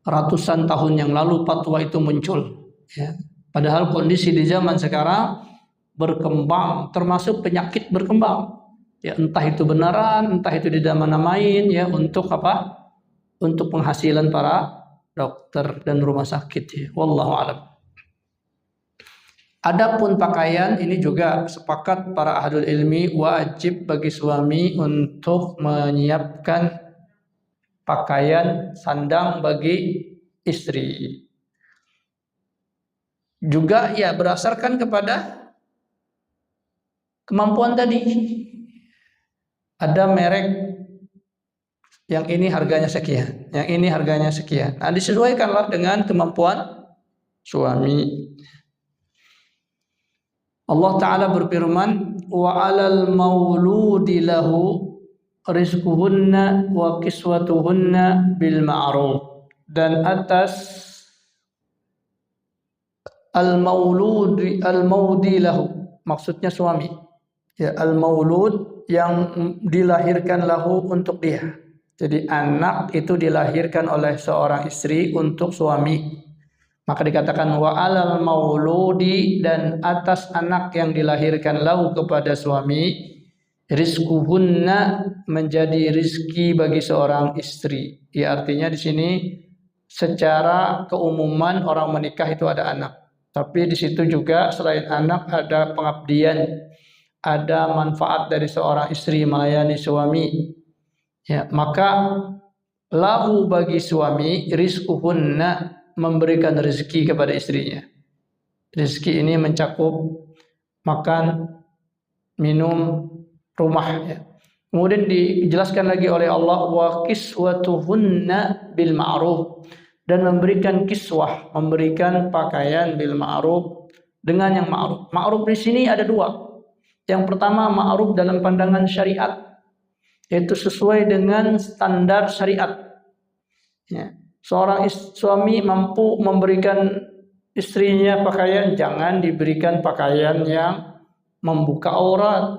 ratusan tahun yang lalu fatwa itu muncul ya. Padahal kondisi di zaman sekarang berkembang, termasuk penyakit berkembang. Ya, entah itu benaran, entah itu dinamain ya untuk apa? Untuk penghasilan para dokter dan rumah sakit ya. Wallahu a'lam. Adapun pakaian ini juga sepakat para ahlul ilmi wajib bagi suami untuk menyiapkan pakaian sandang bagi istri. Juga ya berdasarkan kepada kemampuan tadi. Ada merek yang ini harganya sekian, yang ini harganya sekian. Nah, disesuaikanlah dengan kemampuan suami. Allah Ta'ala berfirman, wa 'alal mauludi lahu rizquhunna wa kiswatuhunna bil ma'ruf. Dan atas al-mauludi lahu, maksudnya suami. Ya, al-maulud yang dilahirkan lahu untuk dia. Jadi anak itu dilahirkan oleh seorang istri untuk suami. Maka dikatakan wa 'alal mauludi, dan atas anak yang dilahirkan lahu kepada suami, rizquhunna, menjadi rizki bagi seorang istri. Ya, artinya di sini secara keumuman orang menikah itu ada anak. Tapi di situ juga selain anak ada pengabdian, ada manfaat dari seorang istri melayani suami. Ya, maka lahu bagi suami rizquhunna, memberikan rezeki kepada istrinya. Rezeki ini mencakup makan, minum, rumah ya. Kemudian dijelaskan lagi oleh Allah wa kiswatuhunna bil ma'ruf, dan memberikan kiswah, memberikan pakaian bil ma'ruf, dengan yang ma'ruf. Ma'ruf di sini ada dua. Yang pertama ma'ruf dalam pandangan syariat, yaitu sesuai dengan standar syariat. Ya. Seorang suami mampu memberikan istrinya pakaian, jangan diberikan pakaian yang membuka aurat.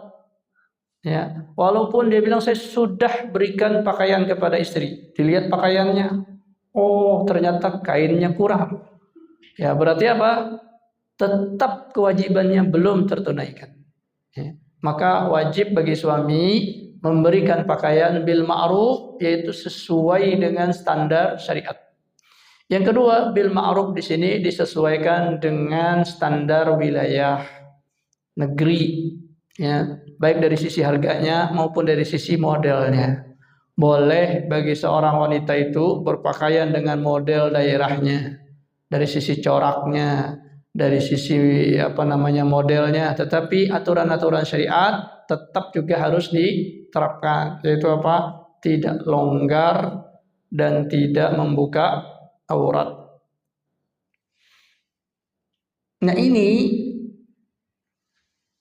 Ya, walaupun dia bilang saya sudah berikan pakaian kepada istri, dilihat pakaiannya, oh ternyata kainnya kurang. Ya, berarti apa? Tetap kewajibannya belum tertunaikan. Ya, maka wajib bagi suami memberikan pakaian bil ma'ruf, yaitu sesuai dengan standar syariat. Yang kedua, bil ma'ruf di sini disesuaikan dengan standar wilayah negeri, ya, baik dari sisi harganya maupun dari sisi modelnya. Boleh bagi seorang wanita itu berpakaian dengan model daerahnya, dari sisi coraknya, dari sisi modelnya, tetapi aturan-aturan syariat tetap juga harus diterapkan, yaitu apa? Tidak longgar dan tidak membuka aurat. Nah, ini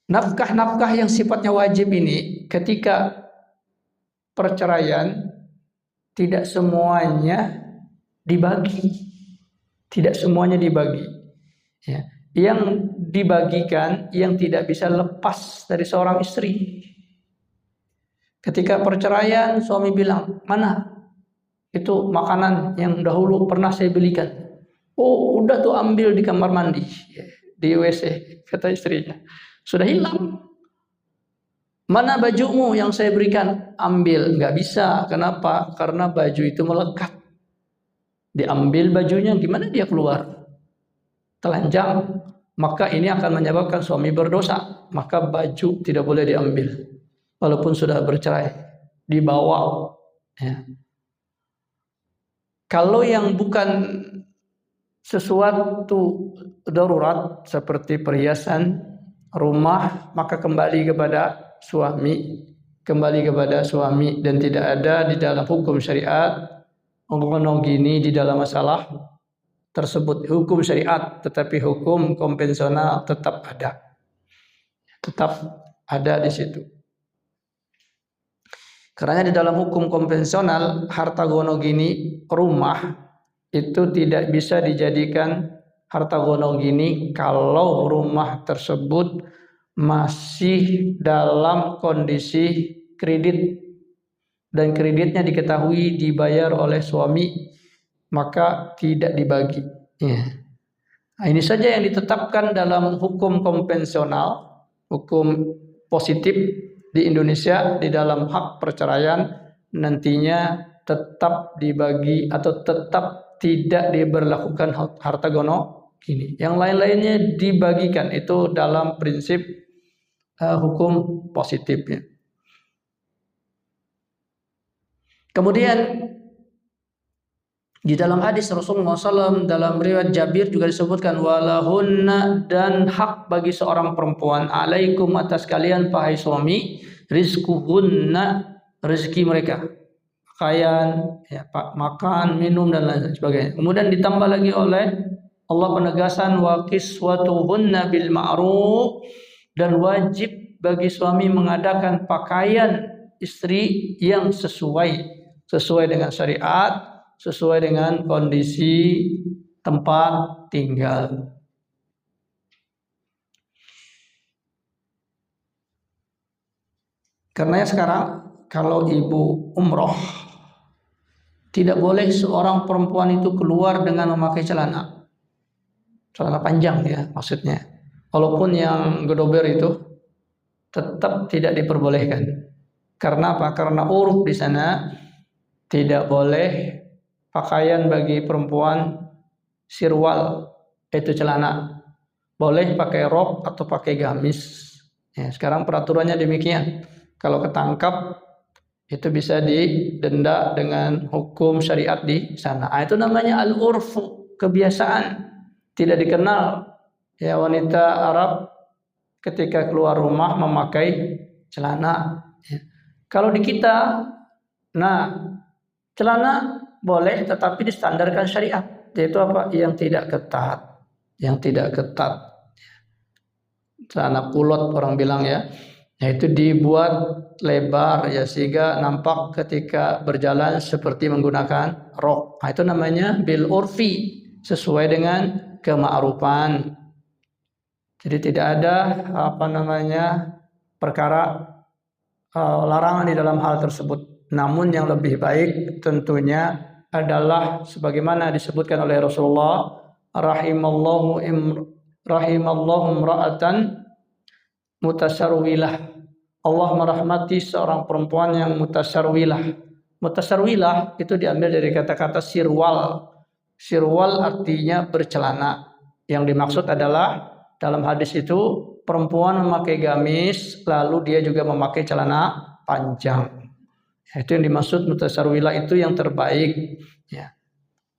nafkah-nafkah yang sifatnya wajib ini ketika perceraian tidak semuanya dibagi. Tidak semuanya dibagi. Ya. Yang dibagikan yang tidak bisa lepas dari seorang istri. Ketika perceraian, suami bilang, mana itu makanan yang dahulu pernah saya belikan? Oh, udah tuh ambil di kamar mandi, di WC, kata istrinya. Sudah hilang. Mana bajumu yang saya berikan? Ambil. Nggak bisa. Kenapa? Karena baju itu melekat. Diambil bajunya, gimana dia keluar? Telanjang. Maka ini akan menyebabkan suami berdosa. Maka baju tidak boleh diambil. Walaupun sudah bercerai. Dibawa. Ya. Kalau yang bukan sesuatu darurat seperti perhiasan, rumah, maka kembali kepada suami. Kembali kepada suami dan tidak ada di dalam hukum syariat gini di dalam masalah tersebut. Hukum syariat tetapi hukum konvensional tetap ada. Tetap ada di situ. Karena di dalam hukum konvensional harta gono gini rumah itu tidak bisa dijadikan harta gono gini kalau rumah tersebut masih dalam kondisi kredit dan kreditnya diketahui dibayar oleh suami, maka tidak dibagi. Ya. Nah, ini saja yang ditetapkan dalam hukum konvensional, hukum positif di Indonesia di dalam hak perceraian nantinya tetap dibagi atau tetap tidak diberlakukan harta gono gini. Yang lain-lainnya dibagikan itu dalam prinsip hukum positifnya. Kemudian di dalam hadis Rasulullah SAW dalam riwayat Jabir juga disebutkan walahunna, dan hak bagi seorang perempuan alaikum atas kalian wahai suami rizquhunna, rezeki mereka, pakaian, ya, makan, minum dan lain sebagainya. Kemudian ditambah lagi oleh Allah penegasan wa kiswatuhunna bil ma'ruf, dan wajib bagi suami mengadakan pakaian istri yang sesuai dengan syariat, sesuai dengan kondisi tempat tinggal. Karena sekarang kalau ibu umroh tidak boleh seorang perempuan itu keluar dengan memakai celana panjang ya maksudnya. Walaupun yang gedober itu tetap tidak diperbolehkan. Karena apa? Karena uruf di sana tidak boleh pakaian bagi perempuan sirwal, itu celana. Boleh pakai rok atau pakai gamis. Ya, sekarang peraturannya demikian. Kalau ketangkap itu bisa didenda dengan hukum syariat di sana. Itu namanya al-urfu, kebiasaan. Tidak dikenal ya wanita Arab ketika keluar rumah memakai celana. Ya. Kalau di kita, celana boleh tetapi distandarkan syariat, yaitu apa? Yang tidak ketat. Celana kulot orang bilang ya, yaitu dibuat lebar ya sehingga nampak ketika berjalan seperti menggunakan rok. Itu namanya bil urfi, sesuai dengan kema'rufan. Jadi tidak ada perkara larangan di dalam hal tersebut. Namun yang lebih baik tentunya adalah sebagaimana disebutkan oleh Rasulullah, rahimallahu imra'atan mutasarwilah. Allah merahmati seorang perempuan yang mutasarwilah. Mutasarwilah itu diambil dari kata-kata sirwal. Sirwal artinya bercelana. Yang dimaksud adalah dalam hadis itu perempuan memakai gamis lalu dia juga memakai celana panjang. Itu yang dimaksud mutasarwilah, itu yang terbaik ya.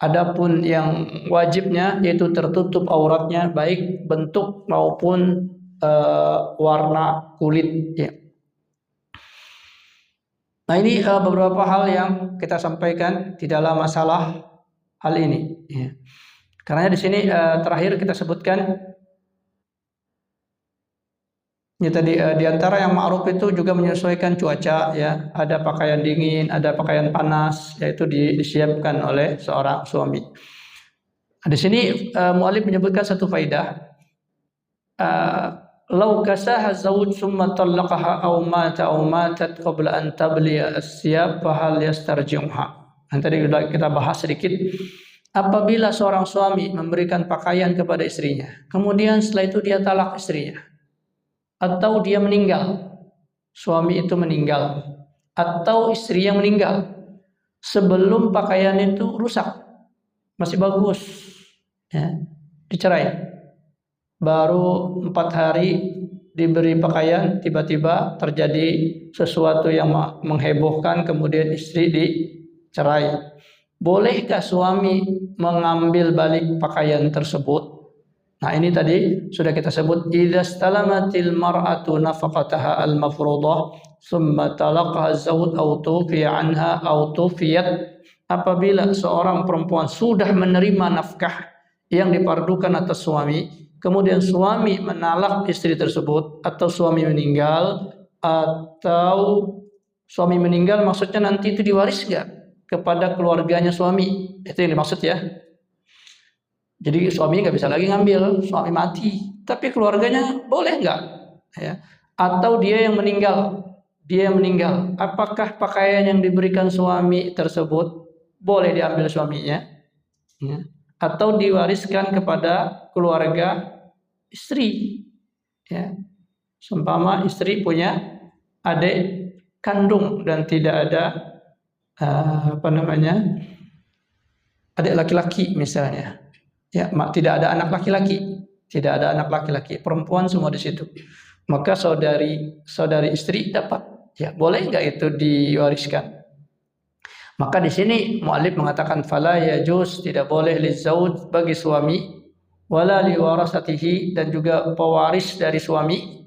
Adapun yang wajibnya yaitu tertutup auratnya baik bentuk maupun warna kulit ya. Nah ini beberapa hal yang kita sampaikan di dalam masalah hal ini ya. Karena di sini terakhir kita sebutkan ya tadi di antara yang ma'ruf itu juga menyesuaikan cuaca ya. Ada pakaian dingin, ada pakaian panas, yaitu disiapkan oleh seorang suami. Di sini mu'allif menyebutkan satu faidah. Lau kasaha zawj summa talaqaha aw matat qabla an tabliya as-siyab fa hal yastarji'uha. Tadi kita bahas sedikit. Apabila seorang suami memberikan pakaian kepada istrinya, kemudian setelah itu dia talak istrinya, atau dia meninggal, suami itu meninggal atau istri yang meninggal sebelum pakaian itu rusak, masih bagus, ya, dicerai. Baru 4 hari diberi pakaian, tiba-tiba terjadi sesuatu yang menghebohkan, kemudian istri dicerai. Bolehkah suami mengambil balik pakaian tersebut? Nah, ini tadi sudah kita sebut, idza stalamatil mar'atu nafaqataha al-mafruḍah thumma talaqaha az-zawj aw tufiya anha aw tufiyat. Apabila seorang perempuan sudah menerima nafkah yang dipardukan atas suami, kemudian suami menalak istri tersebut, atau suami meninggal, atau suami meninggal maksudnya nanti itu diwaris nggak kepada keluarganya suami, itu yang dimaksud ya. Jadi suami nggak bisa lagi ngambil, suami mati, tapi keluarganya boleh nggak? Ya. Atau dia yang meninggal, apakah pakaian yang diberikan suami tersebut boleh diambil suaminya? Ya. Atau diwariskan kepada keluarga istri, ya. Seumpama istri punya adik kandung dan tidak ada adik laki-laki misalnya, ya, tidak ada anak laki-laki, perempuan semua di situ, maka saudari istri dapat, ya, boleh nggak itu diwariskan? Maka di sini muallif mengatakan fala yajuz, tidak boleh lizauj, bagi suami, wala liwarasatihi, dan juga pewaris dari suami,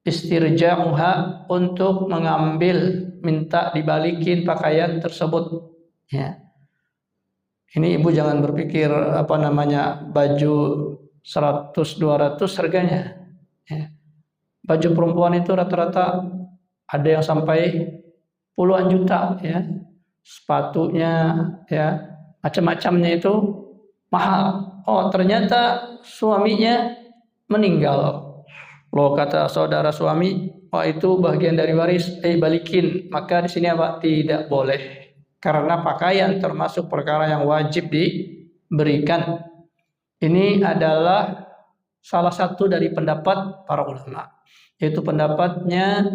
istirja'uha, untuk mengambil, minta dibalikin pakaian tersebut, ya. Ini ibu jangan berpikir baju 100-200 harganya, ya. Baju perempuan itu rata-rata ada yang sampai puluhan juta, ya. Sepatunya, ya, macam-macamnya itu mahal. Oh, ternyata suaminya meninggal. Loh, kata saudara suami, wah itu bagian dari waris, balikin. Maka di sini apa? Tidak boleh. Karena pakaian termasuk perkara yang wajib diberikan. Ini adalah salah satu dari pendapat para ulama, yaitu pendapatnya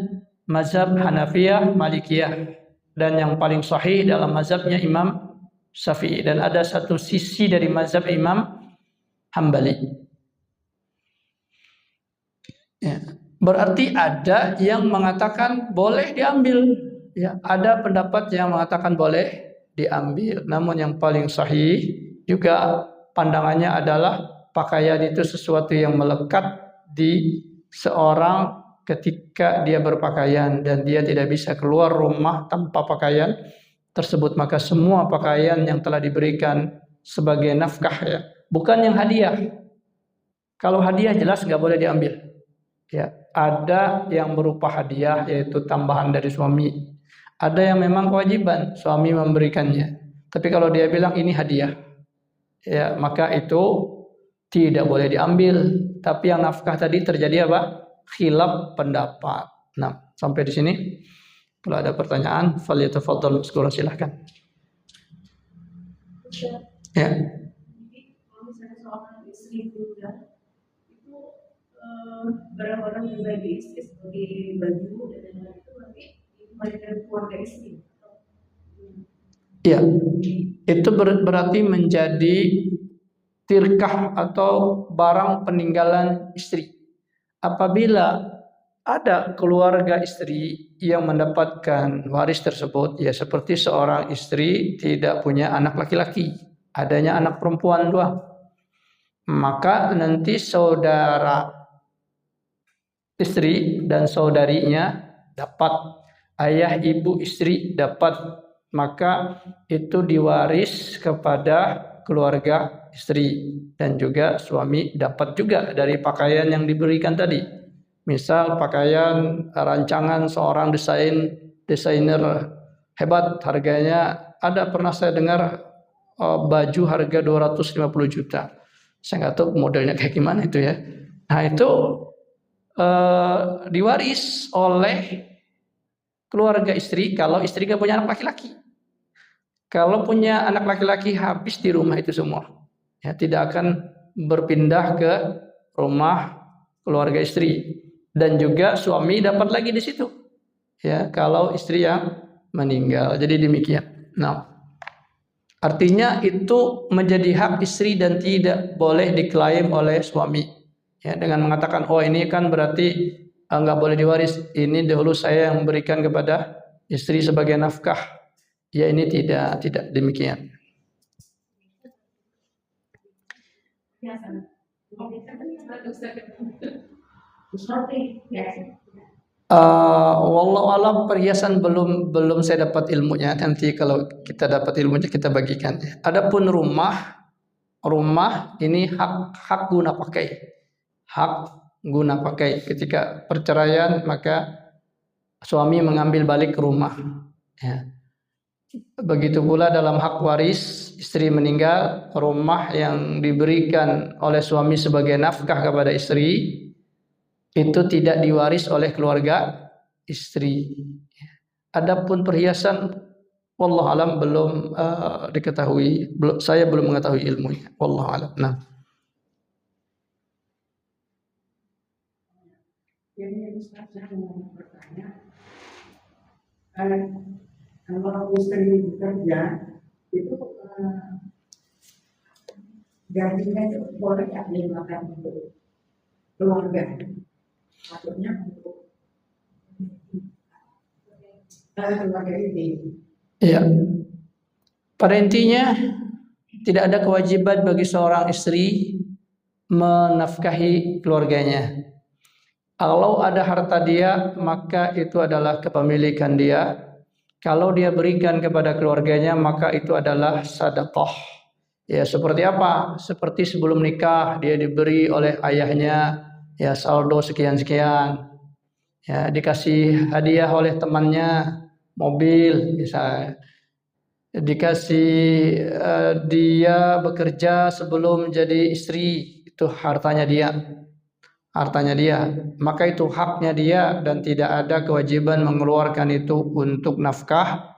mazhab Hanafiyah, Malikiyah, dan yang paling sahih dalam mazhabnya Imam Syafi'i, dan ada satu sisi dari mazhab Imam Hambali. Ya. Berarti ada yang mengatakan boleh diambil, ya, ada pendapat yang mengatakan boleh diambil. Namun yang paling sahih juga pandangannya adalah pakaian itu sesuatu yang melekat di seorang ketika dia berpakaian dan dia tidak bisa keluar rumah tanpa pakaian tersebut. Maka semua pakaian yang telah diberikan sebagai nafkah, ya, bukan yang hadiah. Kalau hadiah jelas nggak boleh diambil, ya. Ada yang berupa hadiah, yaitu tambahan dari suami. Ada yang memang kewajiban suami memberikannya. Tapi kalau dia bilang ini hadiah, ya, maka itu tidak boleh diambil. Tapi yang nafkah tadi terjadi apa? Khilaf pendapat. Nah, sampai di sini. Kalau ada pertanyaan, falyatafaddal mazkura, silahkan. Ya. Kalau misalnya seorang istri muda itu barang-barang pribadi istri seperti baju dan lain-lain itu nanti dikembalikan keluarga istri. Ya, itu berarti menjadi tirkah atau barang peninggalan istri. Apabila ada keluarga istri yang mendapatkan waris tersebut, ya, seperti seorang istri tidak punya anak laki-laki, adanya anak perempuan doang, maka nanti saudara istri dan saudarinya dapat, ayah ibu istri dapat, maka itu diwaris kepada keluarga istri, dan juga suami dapat juga dari pakaian yang diberikan tadi. Misal pakaian rancangan seorang desainer hebat, harganya ada, pernah saya dengar baju harga 250 juta. Saya nggak tahu modelnya kayak gimana itu, ya. Nah, itu diwaris oleh keluarga istri kalau istri nggak punya anak laki-laki. Kalau punya anak laki-laki habis di rumah itu semua, ya, tidak akan berpindah ke rumah keluarga istri. dan juga suami dapat lagi di situ. Ya, kalau istri yang meninggal. Jadi demikian. Nah, artinya itu menjadi hak istri dan tidak boleh diklaim oleh suami. Ya, dengan mengatakan, oh ini kan berarti nggak boleh diwaris. Ini dahulu saya yang memberikan kepada istri sebagai nafkah. Ya, ini tidak demikian. Wallahu alam, perhiasan belum saya dapat ilmunya. Nanti kalau kita dapat ilmunya kita bagikan. Adapun rumah ini hak guna pakai. Hak guna pakai. Ketika perceraian maka suami mengambil balik rumah. Ya. Begitu pula dalam hak waris, istri meninggal, rumah yang diberikan oleh suami sebagai nafkah kepada istri itu tidak diwaris oleh keluarga istri. Adapun perhiasan, wallahu alam belum diketahui, saya belum mengetahui ilmunya. Wallahu alam. Nah. Jadi Ustaz, saya mau bertanya, kalau istri bekerja itu gajinya itu boleh nggak dimakan untuk keluarga? Maksudnya untuk keluarga ini. Ya. Pada intinya tidak ada kewajiban bagi seorang istri menafkahi keluarganya. Kalau ada harta dia, maka itu adalah kepemilikan dia. Kalau dia berikan kepada keluarganya, maka itu adalah sedekah. Ya, seperti apa? Seperti sebelum nikah dia diberi oleh ayahnya ya saldo sekian-sekian. Ya, dikasih hadiah oleh temannya mobil misalnya. Dikasih dia bekerja sebelum jadi istri, itu hartanya dia. Maka itu haknya dia dan tidak ada kewajiban mengeluarkan itu untuk nafkah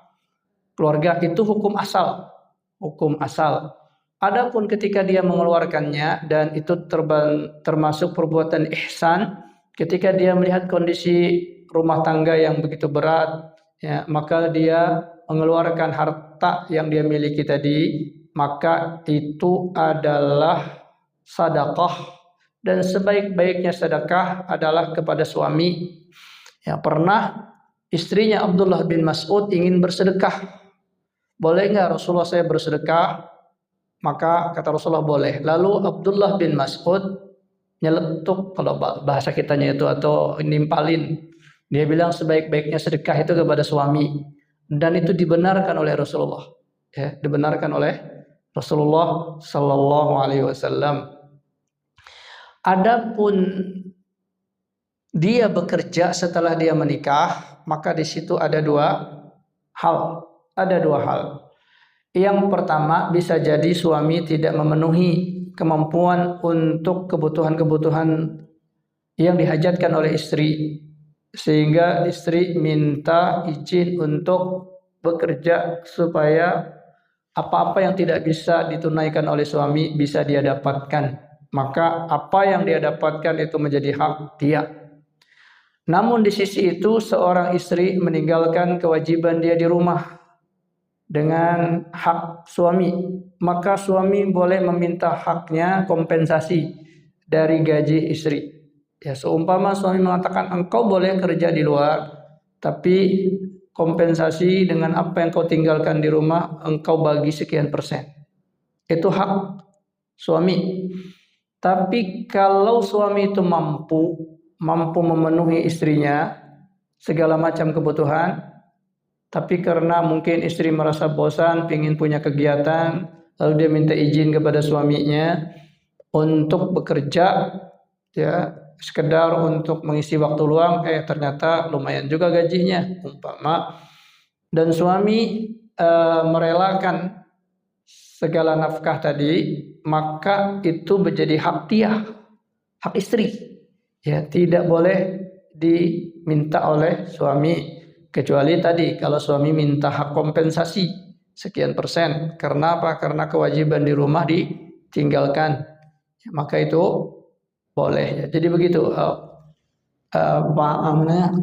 keluarga. Itu hukum asal. Adapun ketika dia mengeluarkannya dan itu termasuk perbuatan ihsan, ketika dia melihat kondisi rumah tangga yang begitu berat, ya, maka dia mengeluarkan harta yang dia miliki tadi, maka itu adalah sedekah. Dan sebaik-baiknya sedekah adalah kepada suami. Ya, pernah istrinya Abdullah bin Mas'ud ingin bersedekah. Boleh enggak Rasulullah saya bersedekah? Maka kata Rasulullah boleh. Lalu Abdullah bin Mas'ud nyeletuk, kalau bahasa kitanya itu, atau nimpalin. Dia bilang sebaik-baiknya sedekah itu kepada suami. Dan itu dibenarkan oleh Rasulullah. Ya, dibenarkan oleh Rasulullah sallallahu alaihi wasallam. Adapun dia bekerja setelah dia menikah, maka di situ ada dua hal. Yang pertama, bisa jadi suami tidak memenuhi kemampuan untuk kebutuhan-kebutuhan yang dihajatkan oleh istri, sehingga istri minta izin untuk bekerja supaya apa-apa yang tidak bisa ditunaikan oleh suami bisa dia dapatkan. Maka apa yang dia dapatkan itu menjadi hak dia. Namun di sisi itu seorang istri meninggalkan kewajiban dia di rumah dengan hak suami, maka suami boleh meminta haknya kompensasi dari gaji istri. Ya, seumpama suami mengatakan engkau boleh kerja di luar, tapi kompensasi dengan apa yang kau tinggalkan di rumah engkau bagi sekian persen. Itu hak suami. Tapi kalau suami itu mampu memenuhi istrinya segala macam kebutuhan, tapi karena mungkin istri merasa bosan, ingin punya kegiatan, lalu dia minta izin kepada suaminya untuk bekerja, ya sekedar untuk mengisi waktu luang, ternyata lumayan juga gajinya, umpama, dan suami merelakan segala nafkah tadi, maka itu menjadi hak dia, hak istri. Ya, tidak boleh diminta oleh suami, kecuali tadi kalau suami minta hak kompensasi sekian persen. Karena apa? Karena kewajiban di rumah ditinggalkan. Ya, maka itu boleh. Ya, jadi begitu.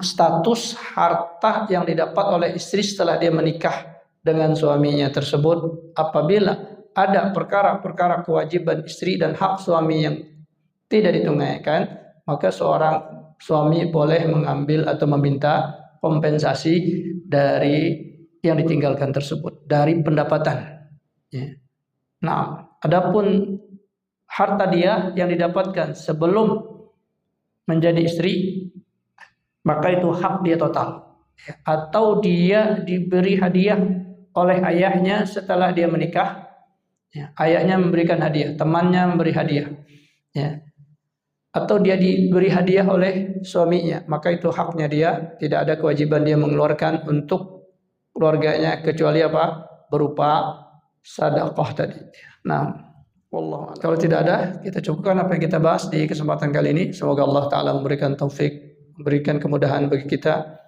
status harta yang didapat oleh istri setelah dia menikah dengan suaminya tersebut. Apabila ada perkara-perkara kewajiban istri dan hak suami yang tidak ditunaikan, maka seorang suami boleh mengambil atau meminta kompensasi dari yang ditinggalkan tersebut dari pendapatan. Ya. Nah, adapun harta dia yang didapatkan sebelum menjadi istri, maka itu hak dia total. Atau dia diberi hadiah oleh ayahnya setelah dia menikah, ya, ayahnya memberikan hadiah, temannya memberi hadiah, ya. Atau dia diberi hadiah oleh suaminya, maka itu haknya dia, tidak ada kewajiban dia mengeluarkan untuk keluarganya kecuali apa? Berupa sedekah tadi. Nah, wallah, kalau tidak ada, kita cukupkan apa yang kita bahas di kesempatan kali ini. Semoga Allah Ta'ala memberikan taufik, memberikan kemudahan bagi kita.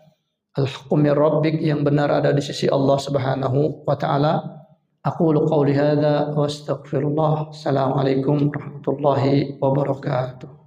Al-haqqu min rabbik, yang benar ada di sisi Allah Subhanahu wa Ta'ala. Aqulu qawli hadza wa astaghfirullah. Assalamualaikum warahmatullahi wabarakatuh.